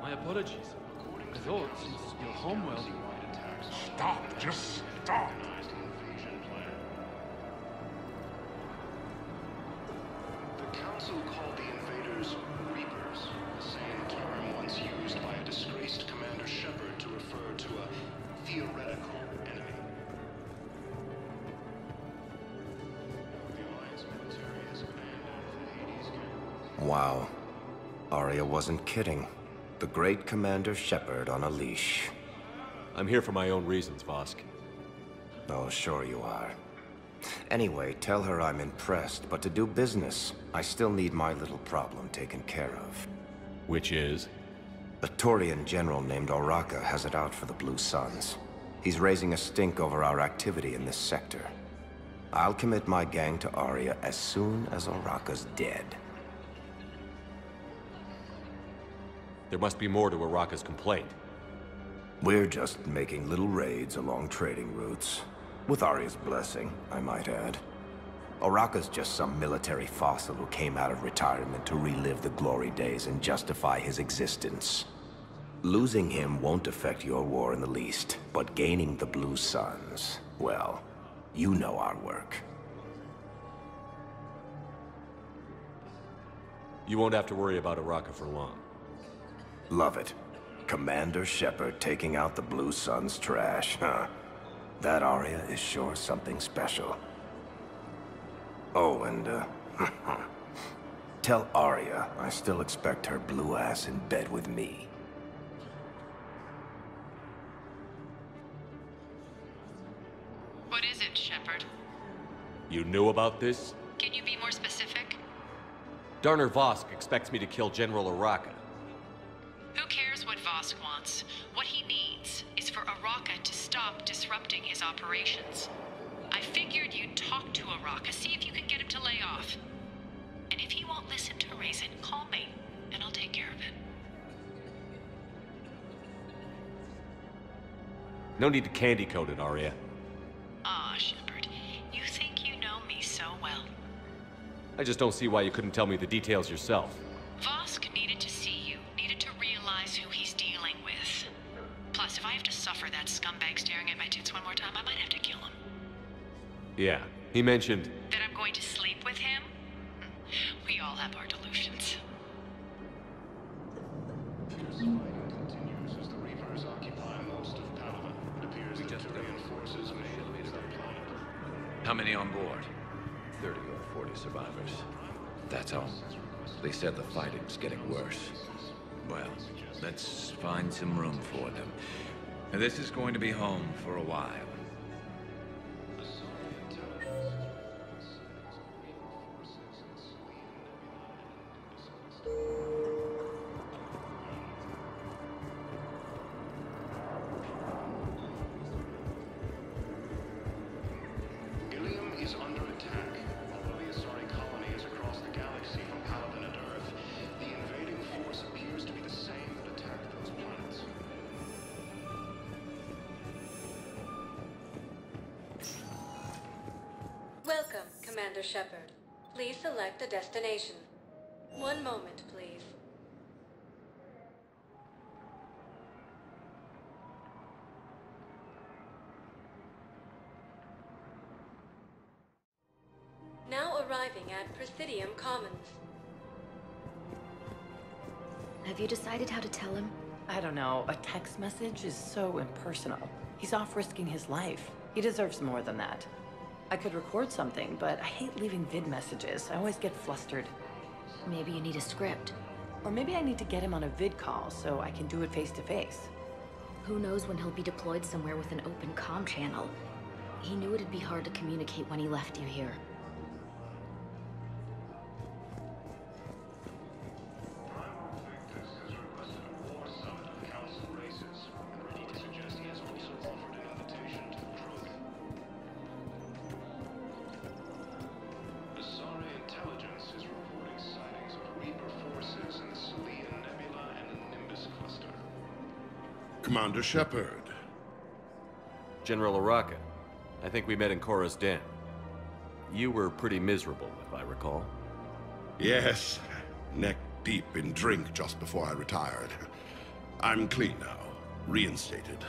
My apologies. I thought, since your homeworld... Stop! Just stop! The Council called the invaders Reapers, the same term once used by a disgraced Commander Shepard to refer to a theoretical enemy. Wow. Aria wasn't kidding. The great Commander Shepard on a leash. I'm here for my own reasons, Vosk. Oh, sure you are. Anyway, tell her I'm impressed, but to do business, I still need my little problem taken care of. Which is? A Taurian general named Oraka has it out for the Blue Suns. He's raising a stink over our activity in this sector. I'll commit my gang to Aria as soon as Oraka's dead. There must be more to Oraka's complaint. We're just making little raids along trading routes. With Aria's blessing, I might add. Oraka's just some military fossil who came out of retirement to relive the glory days and justify his existence. Losing him won't affect your war in the least, but gaining the Blue Suns, well, you know our work. You won't have to worry about Oraka for long. Love it. Commander Shepard taking out the Blue Suns trash, huh? That Aria is sure something special. Oh, and, tell Aria I still expect her blue ass in bed with me. What is it, Shepard? You knew about this? Can you be more specific? Darner Vosk expects me to kill General Oraka. Who cares what Vosk wants? What he needs is for Oraka to stop disrupting his operations. I figured you'd talk to Oraka, see if you can get him to lay off. And if he won't listen to reason, call me, and I'll take care of it. No need to candy coat it, Aria. Ah, Shepard, you think you know me so well. I just don't see why you couldn't tell me the details yourself. Vosk needed to see you, needed to realize who he's dealing with. Plus, if I have to suffer that scumbag staring at my tits one more time, I might have to kill him. Yeah, he mentioned... That I'm going to sleep with him? We all have our delusions. How many on board? 30 or 40 survivors. That's all. They said the fighting's getting worse. Well, let's find some room for them. And this is going to be home for a while. Is under attack. Although the Asari colony is across the galaxy from Paladin and Earth, the invading force appears to be the same that attacked those planets. Welcome, Commander Shepard. Please select a destination. One moment, please. Now arriving at Presidium Commons. Have you decided how to tell him? I don't know. A text message is so impersonal. He's off risking his life. He deserves more than that. I could record something, but I hate leaving vid messages. I always get flustered. Maybe you need a script. Or maybe I need to get him on a vid call so I can do it face to face. Who knows when he'll be deployed somewhere with an open comm channel. He knew it'd be hard to communicate when he left you here. Commander Shepard. General Araka. I think we met in Korra's den. You were pretty miserable, if I recall. Yes, neck deep in drink just before I retired. I'm clean now, reinstated.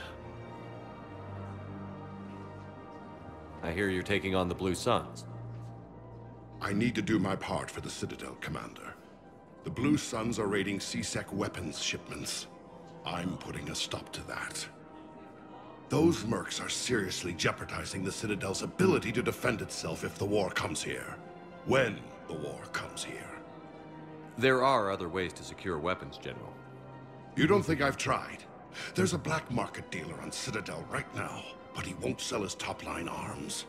I hear you're taking on the Blue Suns. I need to do my part for the Citadel, Commander. The Blue Suns are raiding C-Sec weapons shipments. I'm putting a stop to that. Those mercs are seriously jeopardizing the Citadel's ability to defend itself if the war comes here. When the war comes here. There are other ways to secure weapons, General. You don't think I've tried? There's a black market dealer on Citadel right now, but he won't sell his top-line arms.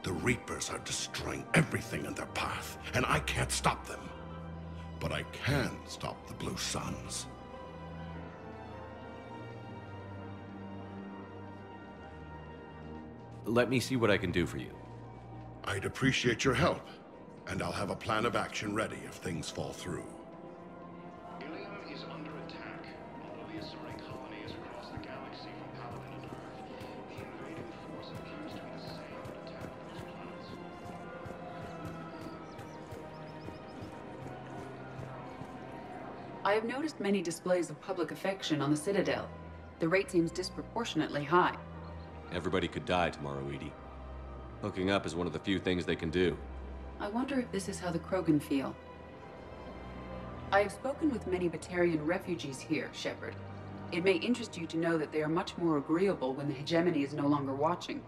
The Reapers are destroying everything in their path, and I can't stop them. But I can stop the Blue Suns. Let me see what I can do for you. I'd appreciate your help, and I'll have a plan of action ready if things fall through. Ilium is under attack. Although the Asari colony is across the galaxy from Paladin and Earth, the invading force appears to be the same that attacked those planets. I have noticed many displays of public affection on the Citadel. The rate seems disproportionately high. Everybody could die tomorrow, Edie. Hooking up is one of the few things they can do. I wonder if this is how the Krogan feel. I have spoken with many Batarian refugees here, Shepard. It may interest you to know that they are much more agreeable when the hegemony is no longer watching.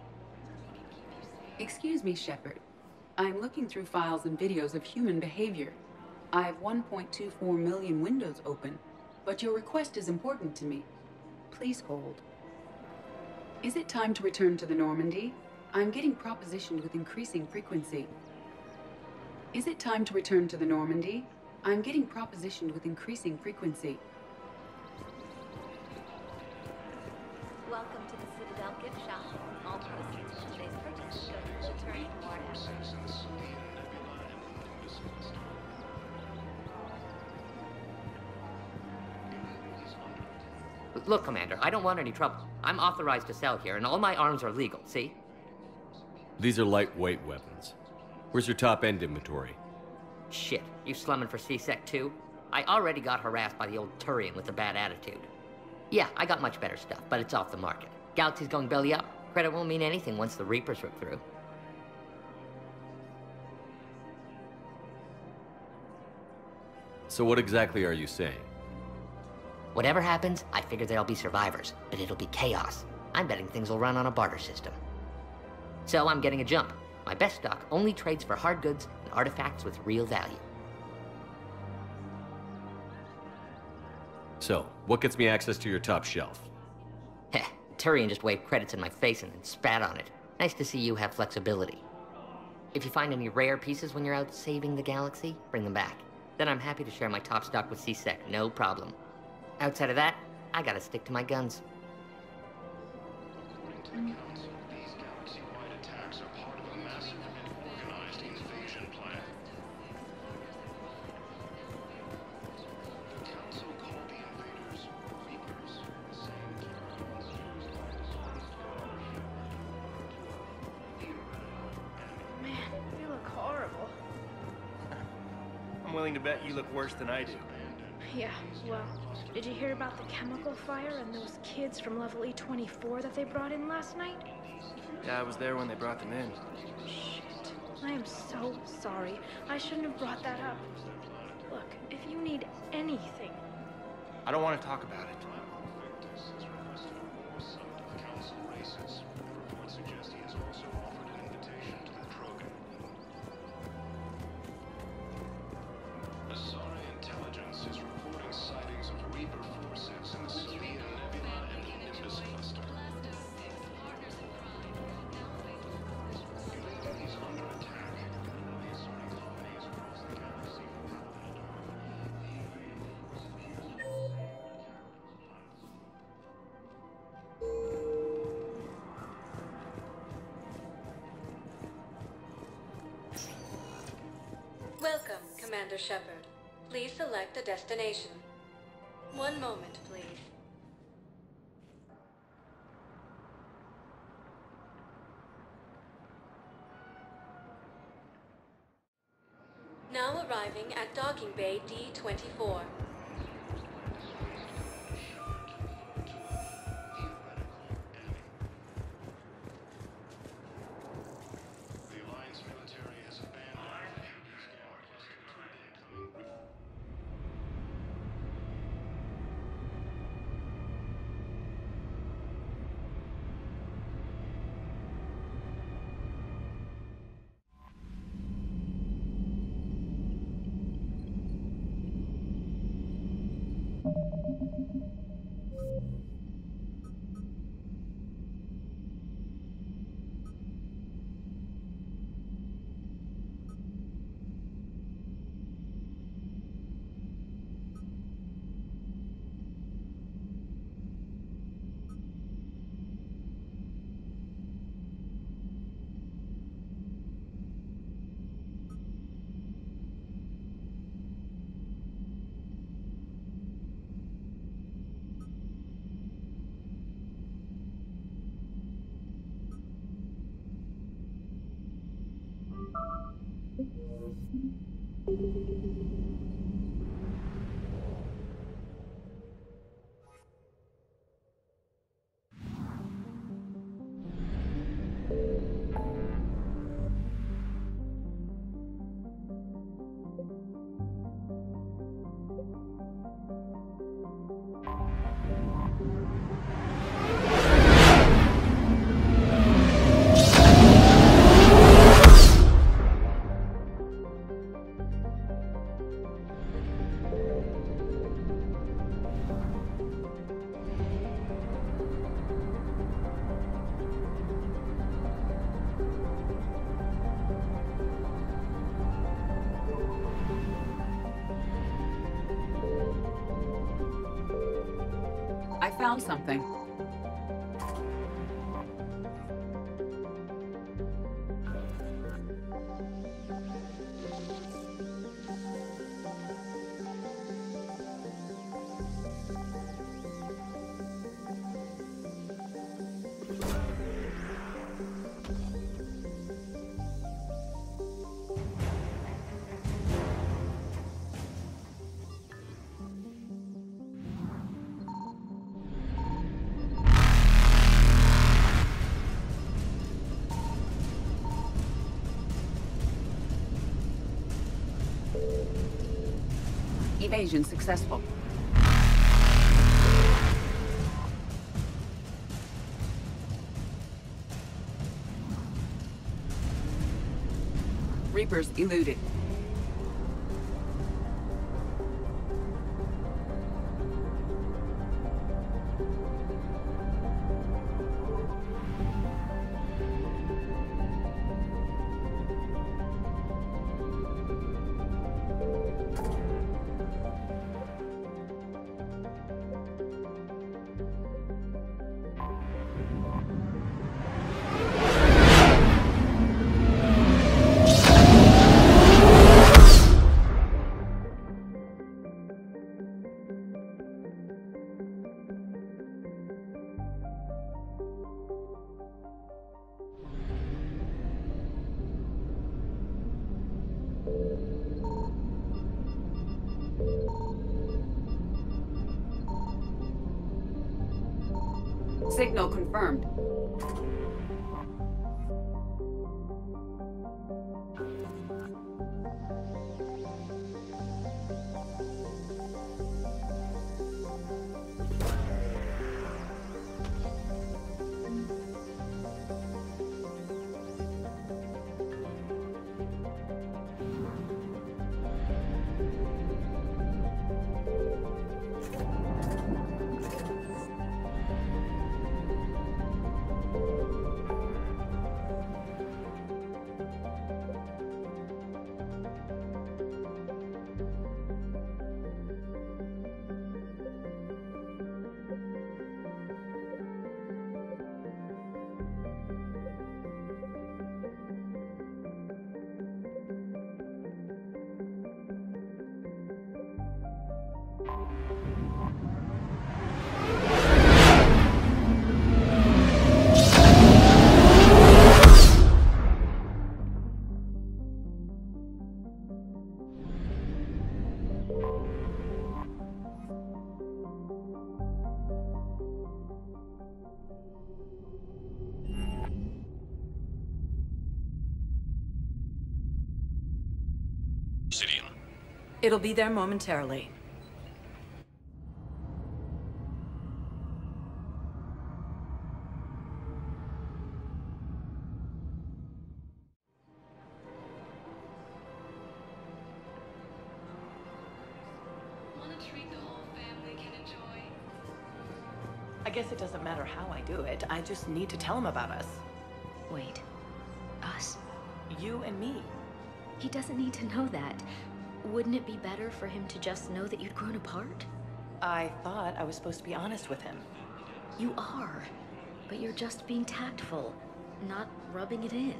Excuse me, Shepard. I am looking through files and videos of human behavior. I have 1.24 million windows open, but your request is important to me. Please hold. Is it time to return to the Normandy? I'm getting propositioned with increasing frequency. Is it time to return to the Normandy? I'm getting propositioned with increasing frequency. Welcome to the Citadel gift shop. All proceeds from today's purchase go to the Batarian Fleet. Look, Commander, I don't want any trouble. I'm authorized to sell here, and all my arms are legal, see? These are lightweight weapons. Where's your top-end inventory? Shit, you slumming for C-Sec too? I already got harassed by the old Turian with a bad attitude. Yeah, I got much better stuff, but it's off the market. Galaxy's going belly up. Credit won't mean anything once the Reapers rip through. So what exactly are you saying? Whatever happens, I figure there'll be survivors, but it'll be chaos. I'm betting things will run on a barter system. So I'm getting a jump. My best stock only trades for hard goods and artifacts with real value. So, what gets me access to your top shelf? Heh, Turian just waved credits in my face and then spat on it. Nice to see you have flexibility. If you find any rare pieces when you're out saving the galaxy, bring them back. Then I'm happy to share my top stock with C-Sec, no problem. Outside of that, I gotta stick to my guns. According to the Council, these galaxy-wide attacks are part of a massive and organized invasion plan. The Council called the invaders Reapers, the same terms used by the Asari Man, you look horrible. I'm willing to bet you look worse than I do. Yeah, well, did you hear about the chemical fire and those kids from level E24 that they brought in last night? Yeah, I was there when they brought them in. Shit. I am so sorry. I shouldn't have brought that up. Look, if you need anything... I don't want to talk about it. Council races. Reports suggest he has also offered an invitation to the Krogan. Asari intelligence is reporting sightings of Reaper forces in the Apien Nebula and Nimbus cluster. Ilium is under attack. The Asari colony is across the galaxy from Paladin and Welcome, Commander Shepard. Please select a destination. One moment, please. Now arriving at docking bay D-24. I found something. Evasion successful. Reapers eluded. Signal confirmed. It'll be there momentarily. I guess it doesn't matter how I do it. I just need to tell him about us. Wait. Us? You and me. He doesn't need to know that. Wouldn't it be better for him to just know that you'd grown apart? I thought I was supposed to be honest with him. You are. But you're just being tactful, not rubbing it in.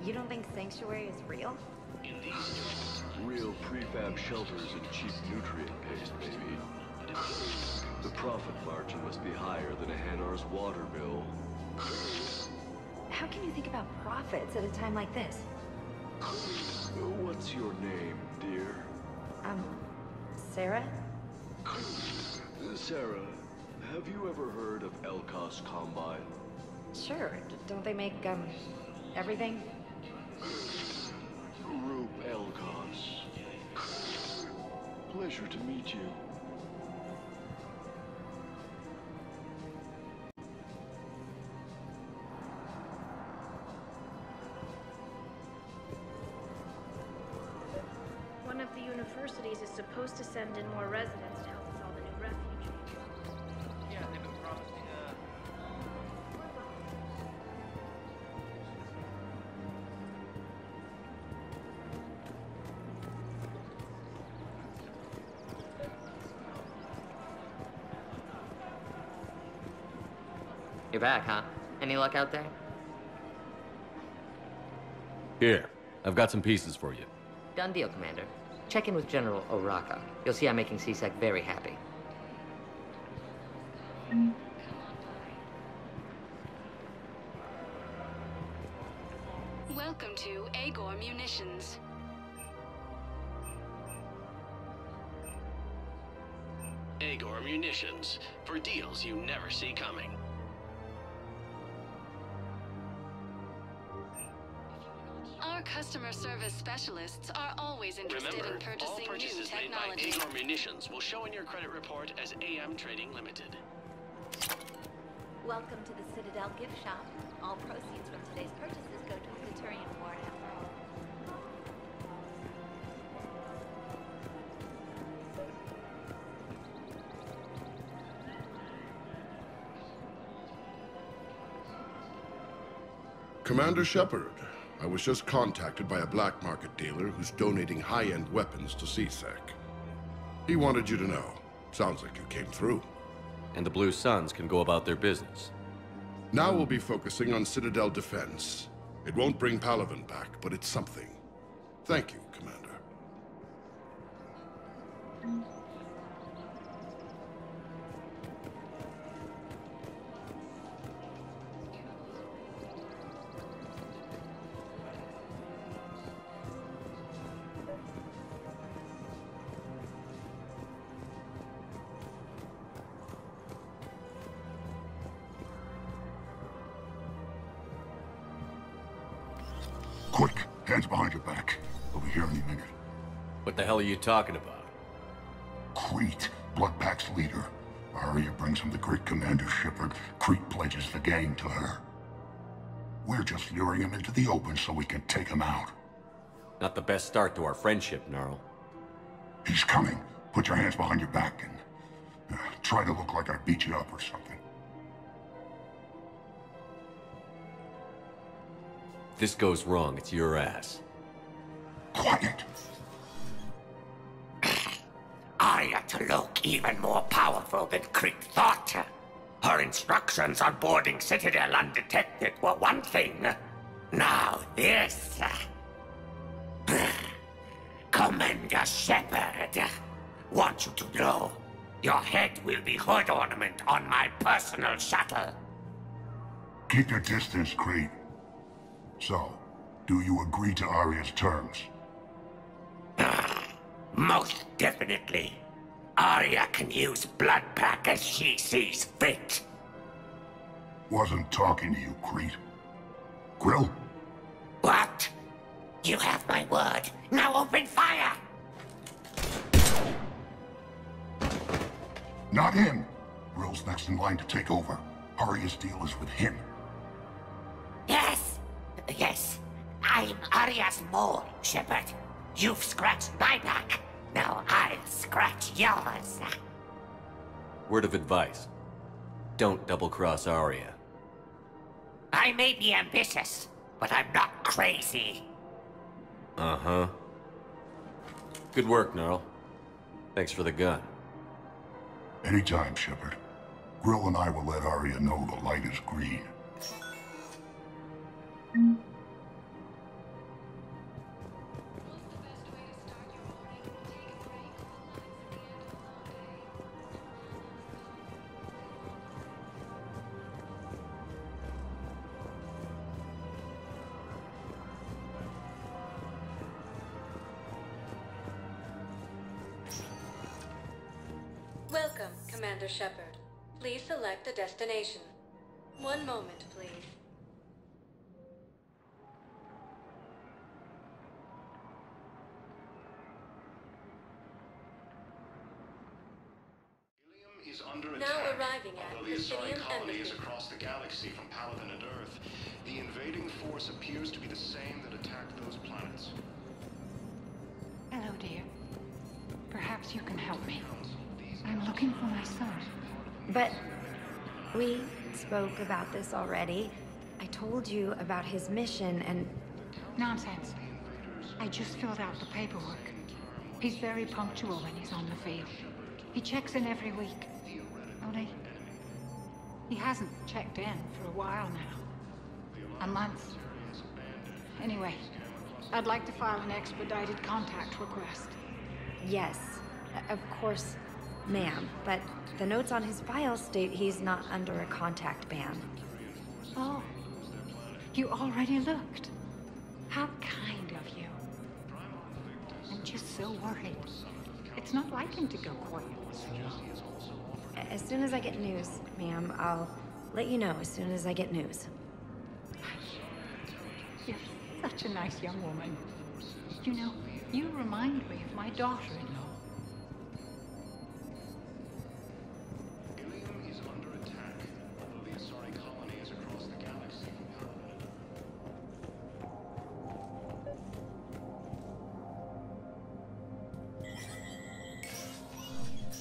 You don't think Sanctuary is real? Real prefab shelters and cheap nutrient paste, maybe. The profit margin must be higher than a Hanar's water bill. How can you think about profits at a time like this? What's your name, dear? Sarah? Sarah, have you ever heard of Elkos Combine? Sure. Don't they make, everything? Rube Elkos. Pleasure to meet you. One of the universities is supposed to send in more residents to help with all the new refugees. Yeah, they've been promising, You're back, huh? Any luck out there? Here, I've got some pieces for you. Done deal, Commander. Check in with General Oraka. You'll see I'm making CSEC very happy. Welcome to Agor Munitions. Agor Munitions, for deals you never see coming. Our customer service specialists are always interested Remember, in purchasing all new purchases made by technology. Agor Munitions will show in your credit report as AM Trading Limited. Welcome to the Citadel gift shop. All proceeds from today's purchases go to the Batarian Fleet after all. Commander Shepard, I was just contacted by a black market dealer who's donating high-end weapons to CSEC. He wanted you to know. Sounds like you came through. And the Blue Suns can go about their business. Now we'll be focusing on Citadel defense. It won't bring Palaven back, but it's something. Thank you, Commander. Quick, hands behind your back. We'll be here any minute. What the hell are you talking about? Crete, Bloodpack's leader. Aria brings him the great Commander Shepard. Crete pledges the gang to her. We're just luring him into the open so we can take him out. Not the best start to our friendship, Gnarl. He's coming. Put your hands behind your back and try to look like I beat you up or something. If this goes wrong, it's your ass. Quiet. Aria to look even more powerful than Crete thought. Her instructions on boarding Citadel undetected were one thing. Now this. Commander Shepard, want you to know, your head will be hood ornament on my personal shuttle. Keep your distance, Crete. So, do you agree to Aria's terms? Most definitely. Aria can use blood pack as she sees fit. Wasn't talking to you, Crete. Grill? What? You have my word. Now open fire! Not him. Grill's next in line to take over. Aria's deal is with him. Yes. Yes. I'm Aria's mole, Shepard. You've scratched my back. Now I'll scratch yours. Word of advice. Don't double-cross Aria. I may be ambitious, but I'm not crazy. Uh-huh. Good work, Gnarl. Thanks for the gun. Anytime, Shepard. Grill and I will let Aria know the light is green. Welcome, Commander Shepard. Please select a destination. One moment, please. Is under now attack. arriving at Although the the Asari Citadel colony is Embassy. across the galaxy from Paladin and Earth, the invading force appears to be the same that attacked those planets. Hello, dear. Perhaps you can help me. I'm looking for my son. But we spoke about this already. I told you about his mission and... Nonsense. I just filled out the paperwork. He's very punctual when he's on the field. He checks in every week. Only... he hasn't checked in for a while now. A month. Anyway, I'd like to file an expedited contact request. Yes, of course, ma'am. But the notes on his file state he's not under a contact ban. Oh, you already looked. How kind of you. I'm just so worried. It's not like him to go quiet. As soon as I get news, ma'am, I'll let you know as soon as I get news. You're such a nice young woman. You know, you remind me of my daughter-in-law. Is under attack, although the Asari colony is across the galaxy from Paladin.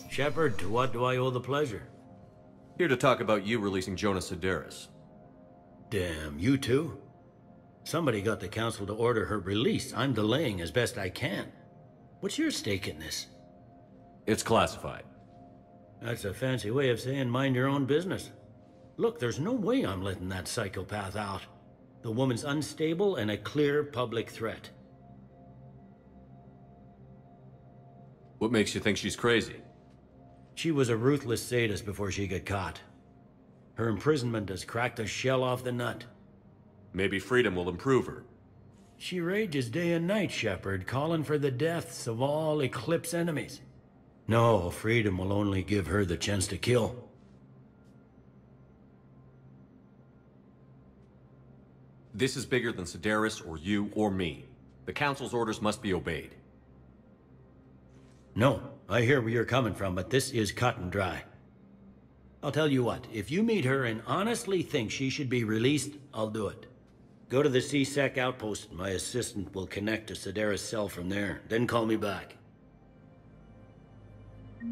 Shepard, to what do I owe the pleasure? Here to talk about you releasing Jonas Sedaris. Damn, you too? Somebody got the council to order her release. I'm delaying as best I can. What's your stake in this? It's classified. That's a fancy way of saying mind your own business. Look, there's no way I'm letting that psychopath out. The woman's unstable and a clear public threat. What makes you think she's crazy? She was a ruthless sadist before she got caught. Her imprisonment has cracked the shell off the nut. Maybe freedom will improve her. She rages day and night, Shepard, calling for the deaths of all Eclipse enemies. No, freedom will only give her the chance to kill. This is bigger than Sedaris or you or me. The Council's orders must be obeyed. No, I hear where you're coming from, but this is cut and dry. I'll tell you what, if you meet her and honestly think she should be released, I'll do it. Go to the C-Sec outpost. My assistant will connect to Sedaris' cell from there. Then call me back. The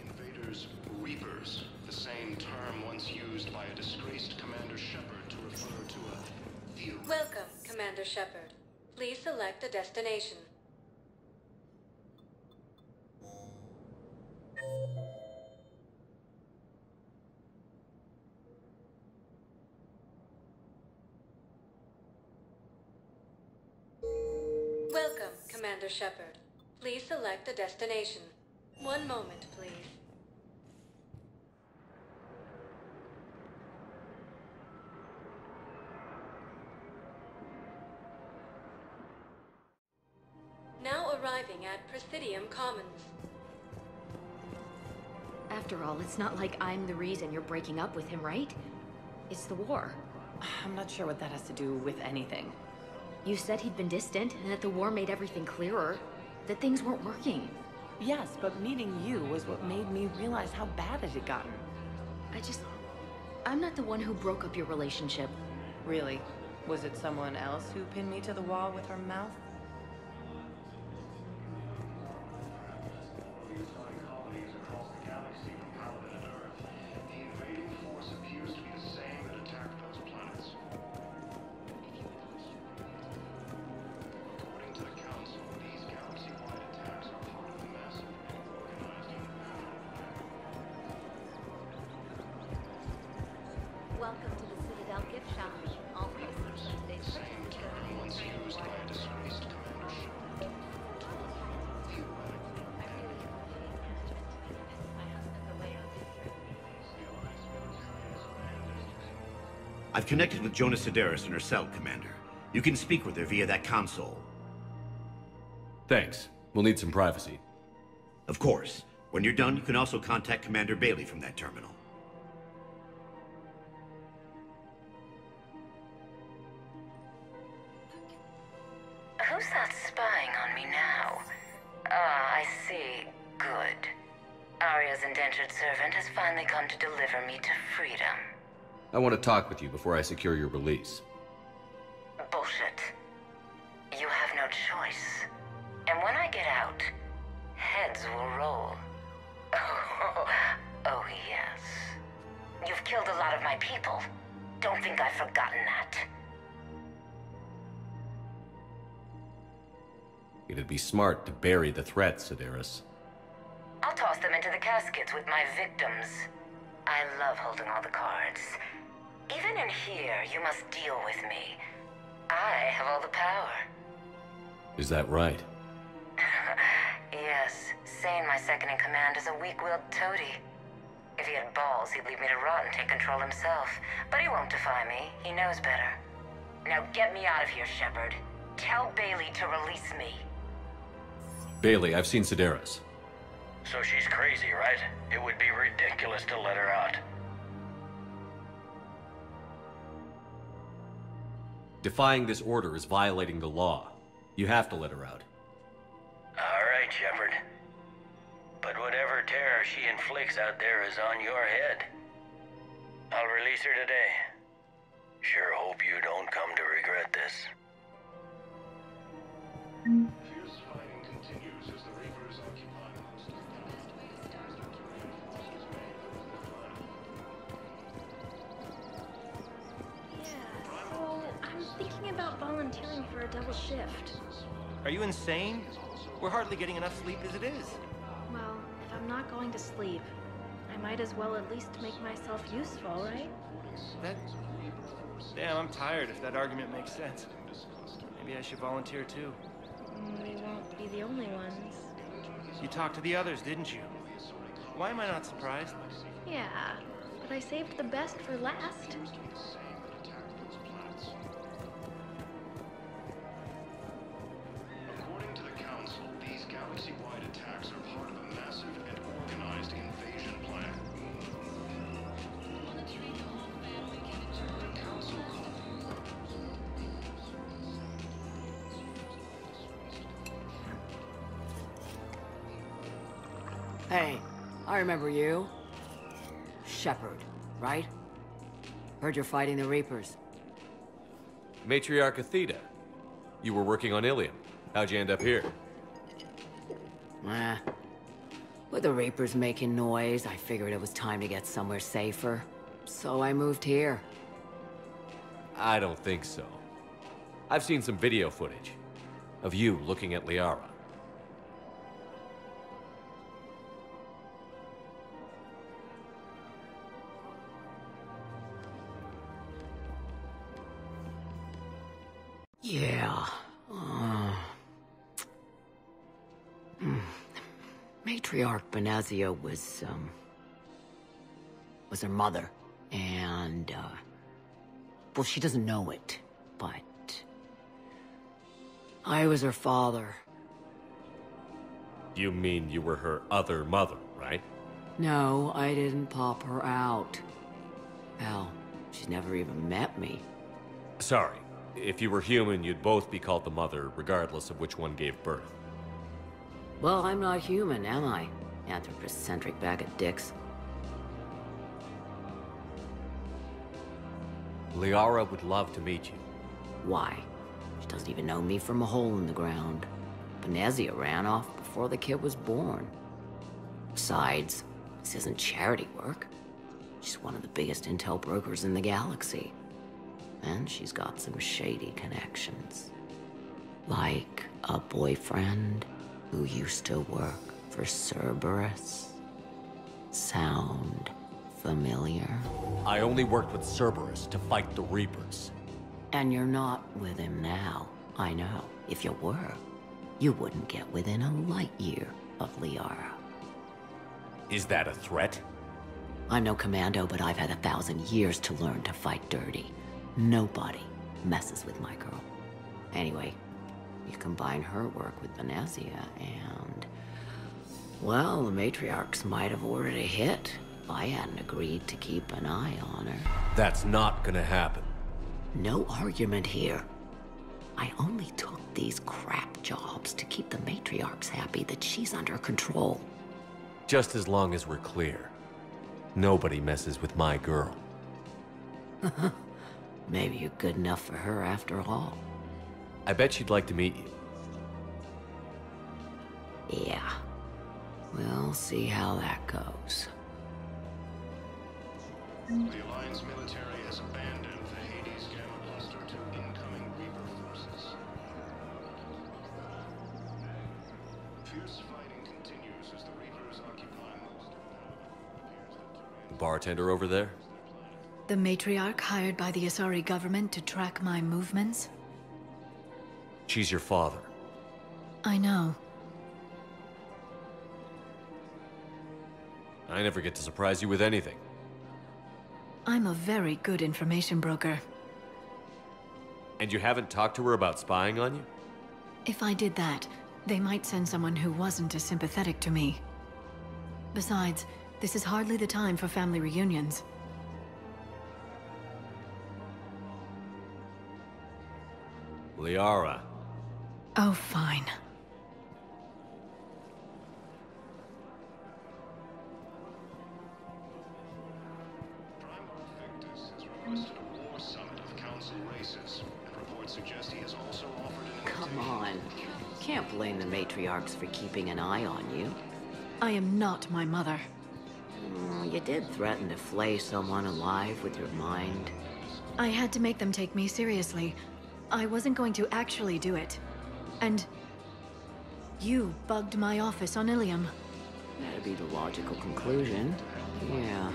invaders, Reapers, the same term once used by a disgraced Commander Shepard to refer to a... Welcome, Commander Shepard. Please select a destination. Welcome, Commander Shepard. Please select a destination. One moment, please. Thidium Commons. After all, it's not like I'm the reason you're breaking up with him, right? It's the war. I'm not sure what that has to do with anything. You said he'd been distant, and that the war made everything clearer. That things weren't working. Yes, but meeting you was what made me realize how bad it had gotten. I'm not the one who broke up your relationship. Really? Was it someone else who pinned me to the wall with her mouth? Welcome to the Citadel gift shop. All proceeds from today's purchases go to the I've connected with Jonas Sedaris and her cell, Commander. You can speak with her via that console. Thanks. We'll need some privacy. Of course. When you're done, you can also contact Commander Bailey from that terminal. Who's that spying on me now? Ah, I see. Good. Aria's indentured servant has finally come to deliver me to freedom. I want to talk with you before I secure your release. Bullshit. You have no choice. And when I get out, heads will roll. Oh, yes. You've killed a lot of my people. Don't think I've forgotten that. It'd be smart to bury the threat, Sedaris. I'll toss them into the caskets with my victims. I love holding all the cards. Even in here, you must deal with me. I have all the power. Is that right? Yes, Sane, my second-in-command, is a weak-willed toady. If he had balls, he'd leave me to rot and take control himself. But he won't defy me. He knows better. Now get me out of here, Shepard. Tell Bailey to release me. Bailey, I've seen Sedaris. So she's crazy, right? It would be ridiculous to let her out. Defying this order is violating the law. You have to let her out. All right, Shepard. But whatever terror she inflicts out there is on your head. I'll release her today. Sure hope you don't come to regret this. Fierce fighting continues as the Reapers occupy most of So, I'm thinking about volunteering for a double shift. Are you insane? We're hardly getting enough sleep as it is. Well, if I'm not going to sleep, I might as well at least make myself useful, right? Damn, I'm tired if that argument makes sense. Maybe I should volunteer too. We won't be the only ones. You talked to the others, didn't you? Why am I not surprised? Yeah, but I saved the best for last. According to the Council, these galaxy-wide attacks are part of a massive and organized invasion plan. The Council Hey, I remember you. Shepard, right? Heard you're fighting the Reapers. Matriarch Athena. You were working on Ilium. How'd you end up here? With the Reapers making noise, I figured it was time to get somewhere safer. So I moved here. I don't think so. I've seen some video footage of you looking at Liara. Yeah. Matriarch Benazia was her mother. And, well, she doesn't know it, but I was her father. You mean you were her other mother, right? No, I didn't pop her out. Hell, she's never even met me. Sorry. If you were human, you'd both be called the mother, regardless of which one gave birth. Well, I'm not human, am I? Anthropocentric bag of dicks. Liara would love to meet you. Why? She doesn't even know me from a hole in the ground. Venezia ran off before the kid was born. Besides, this isn't charity work. She's one of the biggest intel brokers in the galaxy. And she's got some shady connections. Like a boyfriend who used to work for Cerberus. Sound familiar? I only worked with Cerberus to fight the Reapers. And you're not with him now. I know. If you were, you wouldn't get within a light year of Liara. Is that a threat? I'm no commando, but I've had 1,000 years to learn to fight dirty. Nobody messes with my girl. Anyway, you combine her work with Venezia and... well, the matriarchs might have ordered a hit if I hadn't agreed to keep an eye on her. That's not gonna happen. No argument here. I only took these crap jobs to keep the matriarchs happy that she's under control. Just as long as we're clear. Nobody messes with my girl. Maybe you're good enough for her after all. I bet she'd like to meet you. Yeah. We'll see how that goes. The Alliance military has abandoned the Hades Gamma cluster to incoming Reaper forces. Fierce fighting continues as the Reapers occupy most of Bartender over there? The matriarch hired by the Asari government to track my movements? She's your father. I know. I never get to surprise you with anything. I'm a very good information broker. And you haven't talked to her about spying on you? If I did that, they might send someone who wasn't as sympathetic to me. Besides, this is hardly the time for family reunions. Liara. Oh, fine. requested a war summit of council races, and reports suggest he has also offered an Come on. Can't blame the matriarchs for keeping an eye on you. I am not my mother. You did threaten to flay someone alive with your mind. I had to make them take me seriously. I wasn't going to actually do it. And... you bugged my office on Ilium. That'd be the logical conclusion. Yeah.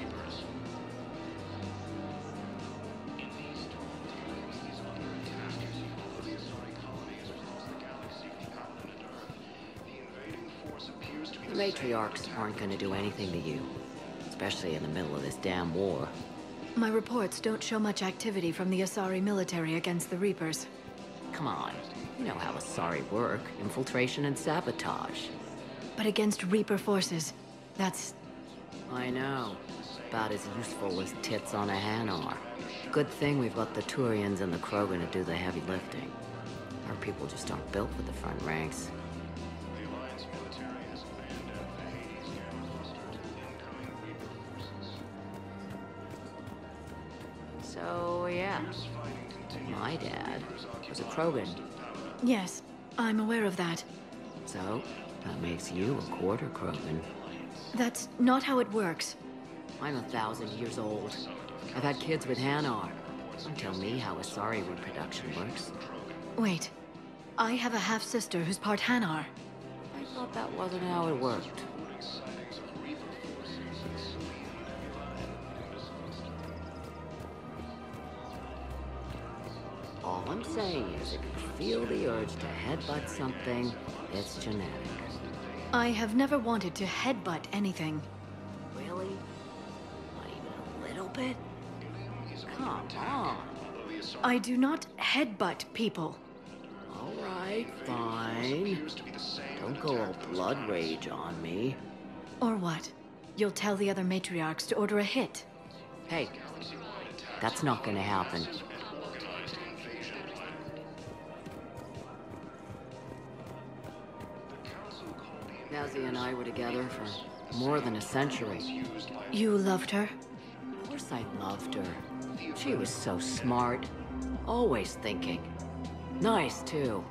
The matriarchs aren't gonna do anything to you. Especially in the middle of this damn war. My reports don't show much activity from the Asari military against the Reapers. Come on. You know how Asari work. Infiltration and sabotage. But against Reaper forces, that's... I know. About as useful as tits on a Hanar. Good thing we've got the Turians and the Krogan to do the heavy lifting. Our people just aren't built for the front ranks. The Alliance military has abandoned the Hades Gamma cluster to incoming Reaper forces. So, yeah. My dad was a Krogan. Yes, I'm aware of that. So, that makes you a quarter Krogan. That's not how it works. I'm 1,000 years old. I've had kids with Hanar. Don't tell me how Asari reproduction works. Wait, I have a half-sister who's part Hanar. I thought that wasn't how it worked. All I'm saying is if you feel the urge to headbutt something, it's genetic. I have never wanted to headbutt anything. Really? Not even a little bit? Come on. I do not headbutt people. All right, fine. Don't go all blood rage on me. Or what? You'll tell the other matriarchs to order a hit. Hey, that's not gonna happen. Nazi and I were together for more than a century. You loved her? Of course I loved her. She was so smart. Always thinking. Nice, too.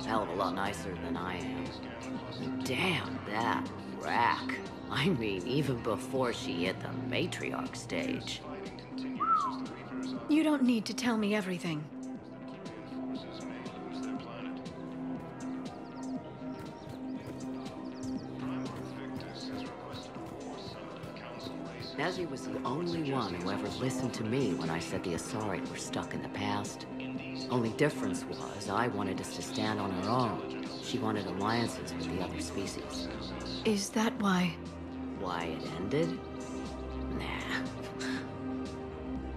Hell of a lot nicer than I am. Damn, that rack. I mean, even before she hit the matriarch stage. You don't need to tell me everything. Nazi was the only one who ever listened to me when I said the Asari were stuck in the past. Only difference was I wanted us to stand on our own. She wanted alliances with the other species. Is that why? Why it ended? Nah.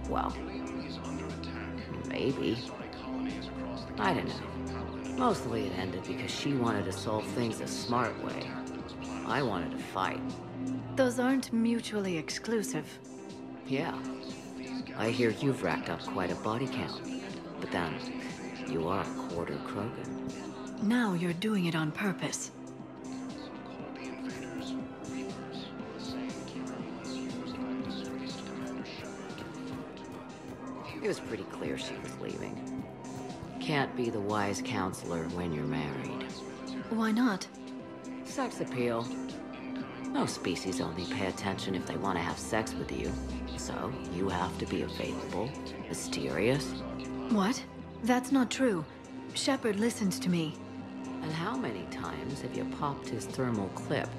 Well, maybe. I don't know. Mostly it ended because she wanted to solve things a smart way. I wanted to fight. Those aren't mutually exclusive. Yeah. I hear you've racked up quite a body count. But then, you are a quarter Krogan. Now you're doing it on purpose. It was pretty clear she was leaving. Can't be the wise counselor when you're married. Why not? Sex appeal. No species only pay attention if they want to have sex with you. So, you have to be available, mysterious. What? That's not true. Shepard listens to me. And how many times have you popped his thermal clip?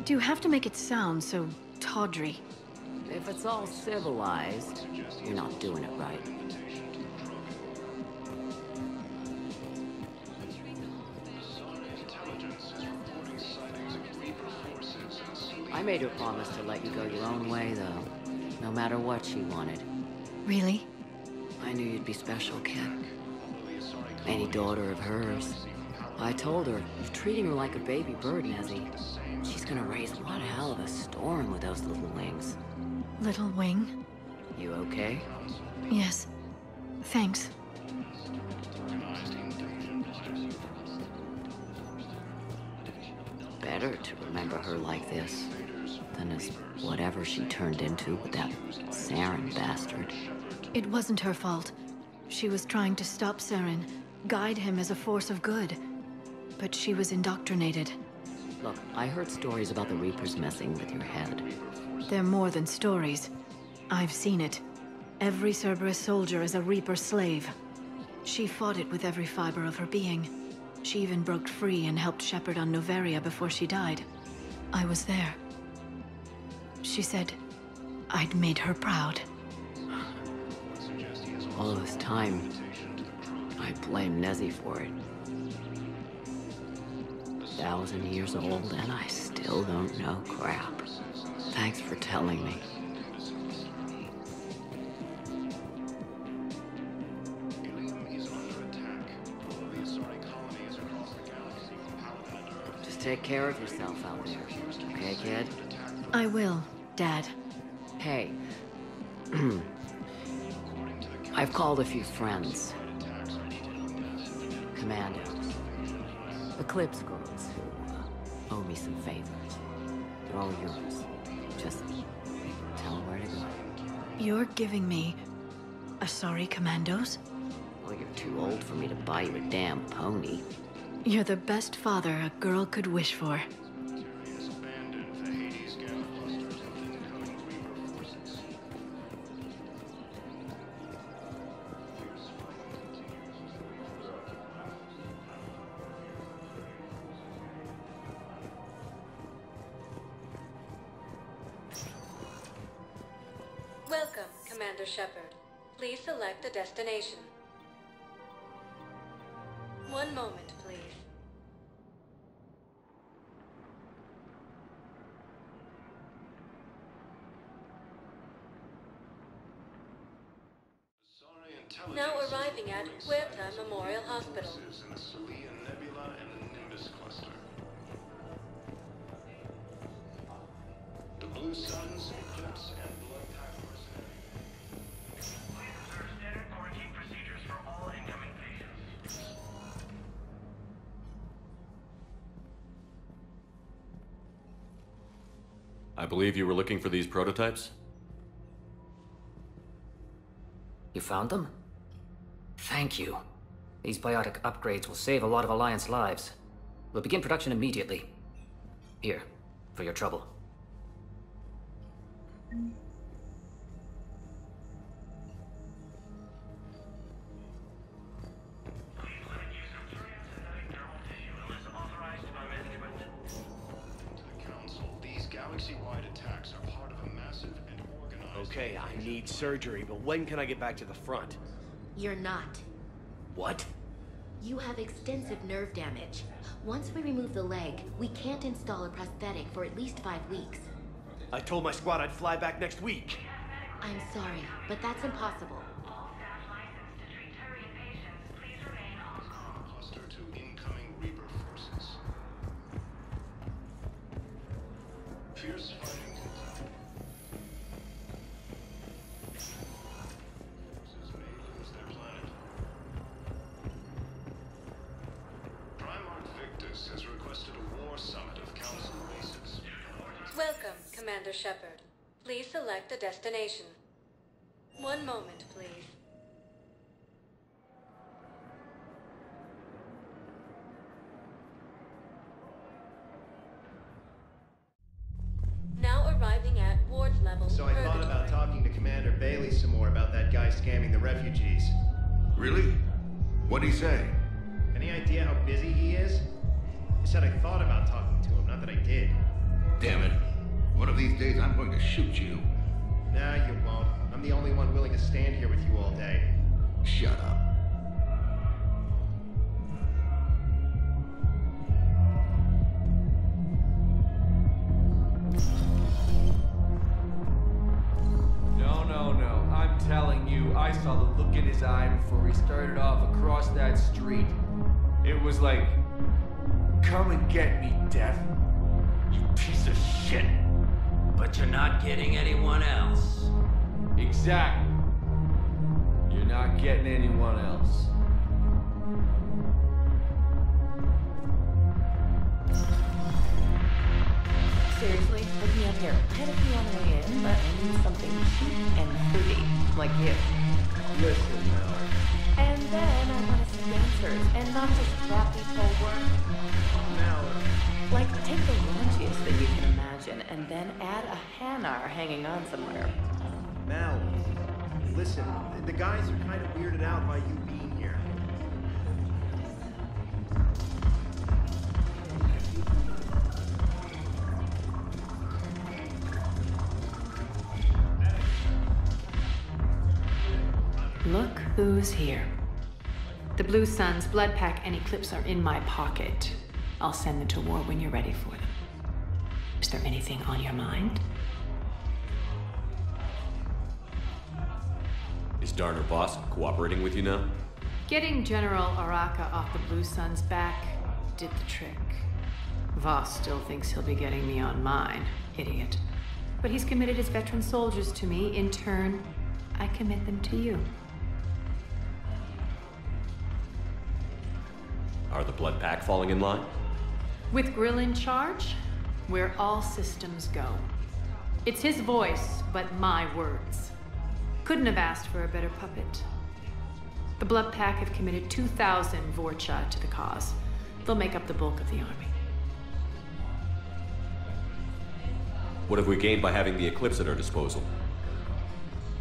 Do you have to make it sound so tawdry? If it's all civilized, you're not doing it right. I made her promise to let you go your own way, though. No matter what she wanted. Really? I knew you'd be special, kid. Any daughter of hers. I told her, you're treating her like a baby bird, Nazi. She's gonna raise one hell of a storm with those little wings. Little wing? You okay? Yes. Thanks. Better to remember her like this than as whatever she turned into with that Saren bastard. It wasn't her fault. She was trying to stop Saren, guide him as a force of good. But she was indoctrinated. Look, I heard stories about the Reapers messing with your head. They're more than stories. I've seen it. Every Cerberus soldier is a Reaper slave. She fought it with every fiber of her being. She even broke free and helped Shepard on Noveria before she died. I was there. She said I'd made her proud. All this time, I blame Nezzy for it. 1,000 years old and I still don't know crap. Thanks for telling me. Just take care of yourself out there, okay, kid? I will, Dad. Hey. I've called a few friends. Commandos. Eclipse girls who owe me some favors. They're all yours. Just tell them where to go. You're giving me Asari commandos? Well, you're too old for me to buy you a damn pony. You're the best father a girl could wish for. Welcome, Commander Shepard. Please select a destination. One moment, please. Asari Now arriving at Huerta Memorial Hospital. In the Celia Nebula and the Nimbus cluster. The Blue Suns, Eclipse, and Blood Pack mercenaries. Please observe standard quarantine procedures for all incoming patients. I believe you were looking for these prototypes? You found them? Thank you. These biotic upgrades will save a lot of Alliance lives. We'll begin production immediately. Here, for your trouble. Galaxy-wide attacks are part of a massive and organized... Okay, I need surgery, but when can I get back to the front? You're not. What? You have extensive nerve damage. Once we remove the leg, we can't install a prosthetic for at least 5 weeks. I told my squad I'd fly back next week. I'm sorry, but that's impossible. Cluster to incoming Reaper forces. Fierce fighting continues. Forces may lose their planet. Primarch Victus has requested a war summit of Council races. Welcome, Commander Shepard. Please select a destination. One moment, please. Now arriving at Ward's level. So I thought about talking to Commander Bailey some more about that guy scamming the refugees. Really? What'd he say? Any idea how busy he is? He said I thought about talking to him, not that I did. Damn it. One of these days I'm going to shoot you. Nah, you won't. I'm the only one willing to stand here with you all day. Shut up. No. I'm telling you, I saw the look in his eye before he started off across that street. It was like, come and get me, Death. You piece of shit. But you're not getting anyone else. Exactly. You're not getting anyone else. Seriously, look me up here. I had a few on the way in, but I need something cheap and fruity, like you. Listen, Mel. And then I want to see dancers, and not just crappy pole work. Mel. Like, take the raunchiest that you can imagine, and then add a Hanar hanging on somewhere. Mal, listen, the guys are kind of weirded out by you being here. Look who's here. The Blue Suns, Blood Pack, and Eclipse are in my pocket. I'll send them to war when you're ready for them. Is there anything on your mind? Is Darner Voss cooperating with you now? Getting General Araka off the Blue Suns' back did the trick. Voss still thinks he'll be getting me on mine, idiot. But he's committed his veteran soldiers to me. In turn, I commit them to you. Are the Blood Pack falling in line? With Grill in charge, where all systems go. It's his voice, but my words. Couldn't have asked for a better puppet. The Blood Pack have committed 2,000 Vorcha to the cause. They'll make up the bulk of the army. What have we gained by having the Eclipse at our disposal?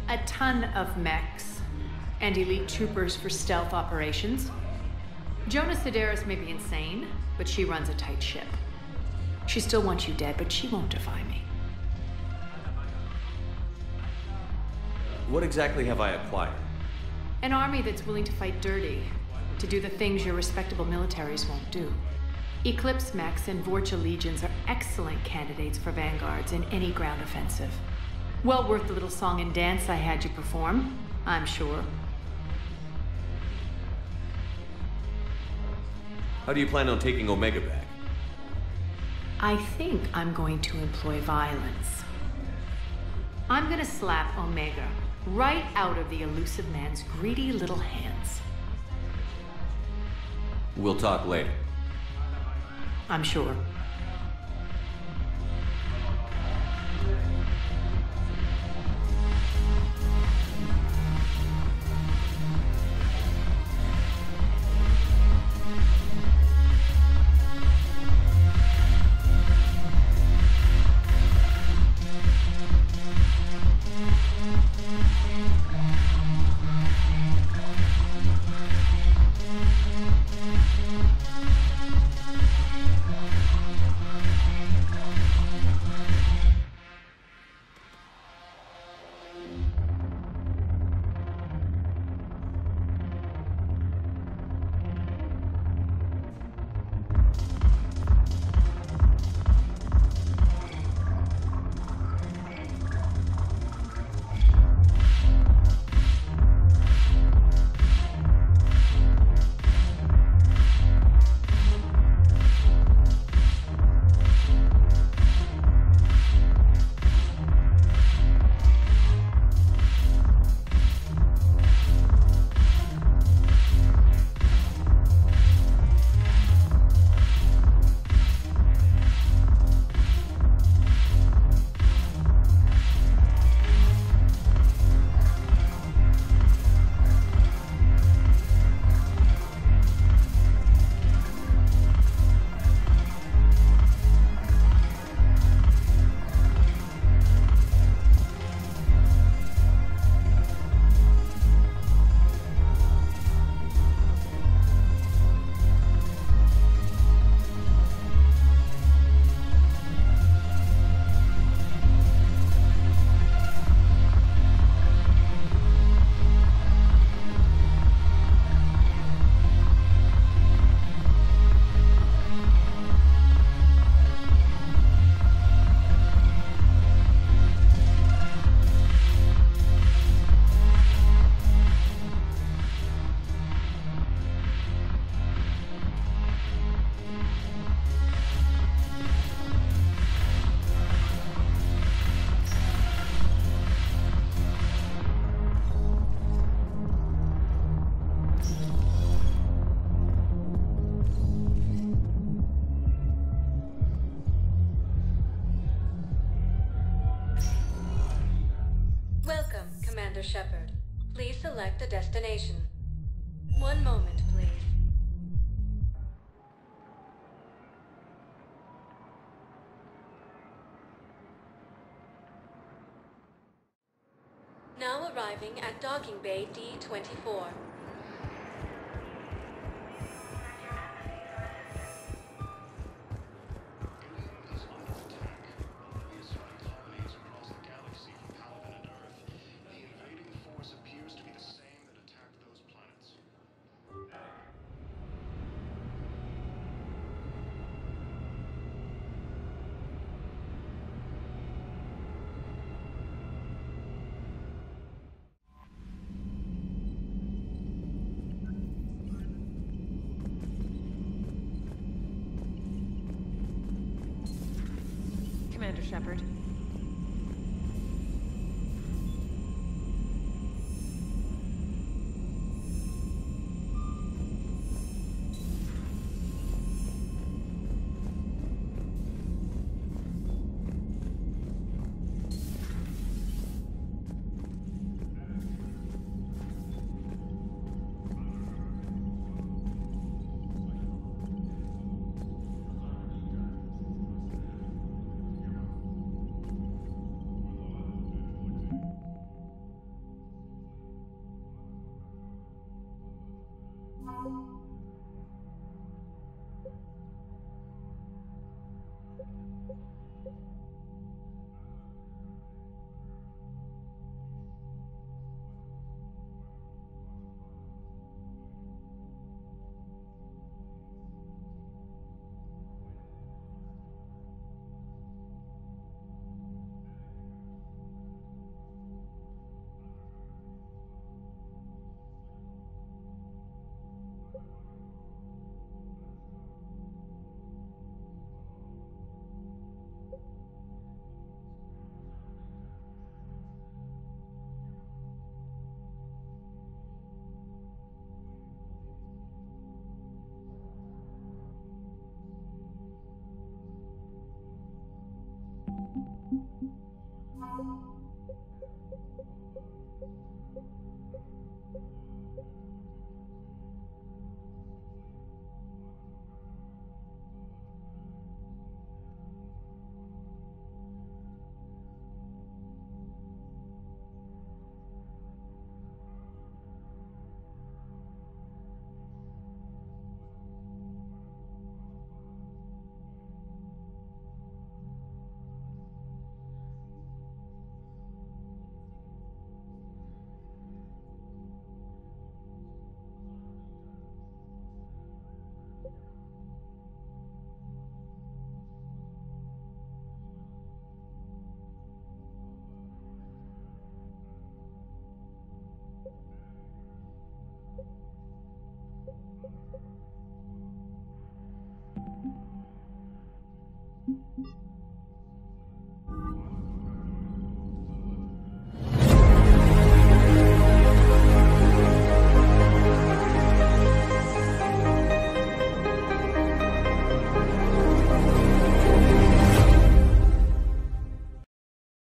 A ton of mechs and elite troopers for stealth operations. Jonah Sedaris may be insane, but she runs a tight ship. She still wants you dead, but she won't defy me. What exactly have I acquired? An army that's willing to fight dirty, to do the things your respectable militaries won't do. Eclipse mechs and Vorcha legions are excellent candidates for vanguards in any ground offensive. Well worth the little song and dance I had you perform, I'm sure. How do you plan on taking Omega back? I think I'm going to employ violence. I'm gonna slap Omega right out of the elusive man's greedy little hands. We'll talk later. I'm sure. Shepard. Please select a destination. One moment, please. Now arriving at Docking Bay D-24. Commander Shepard.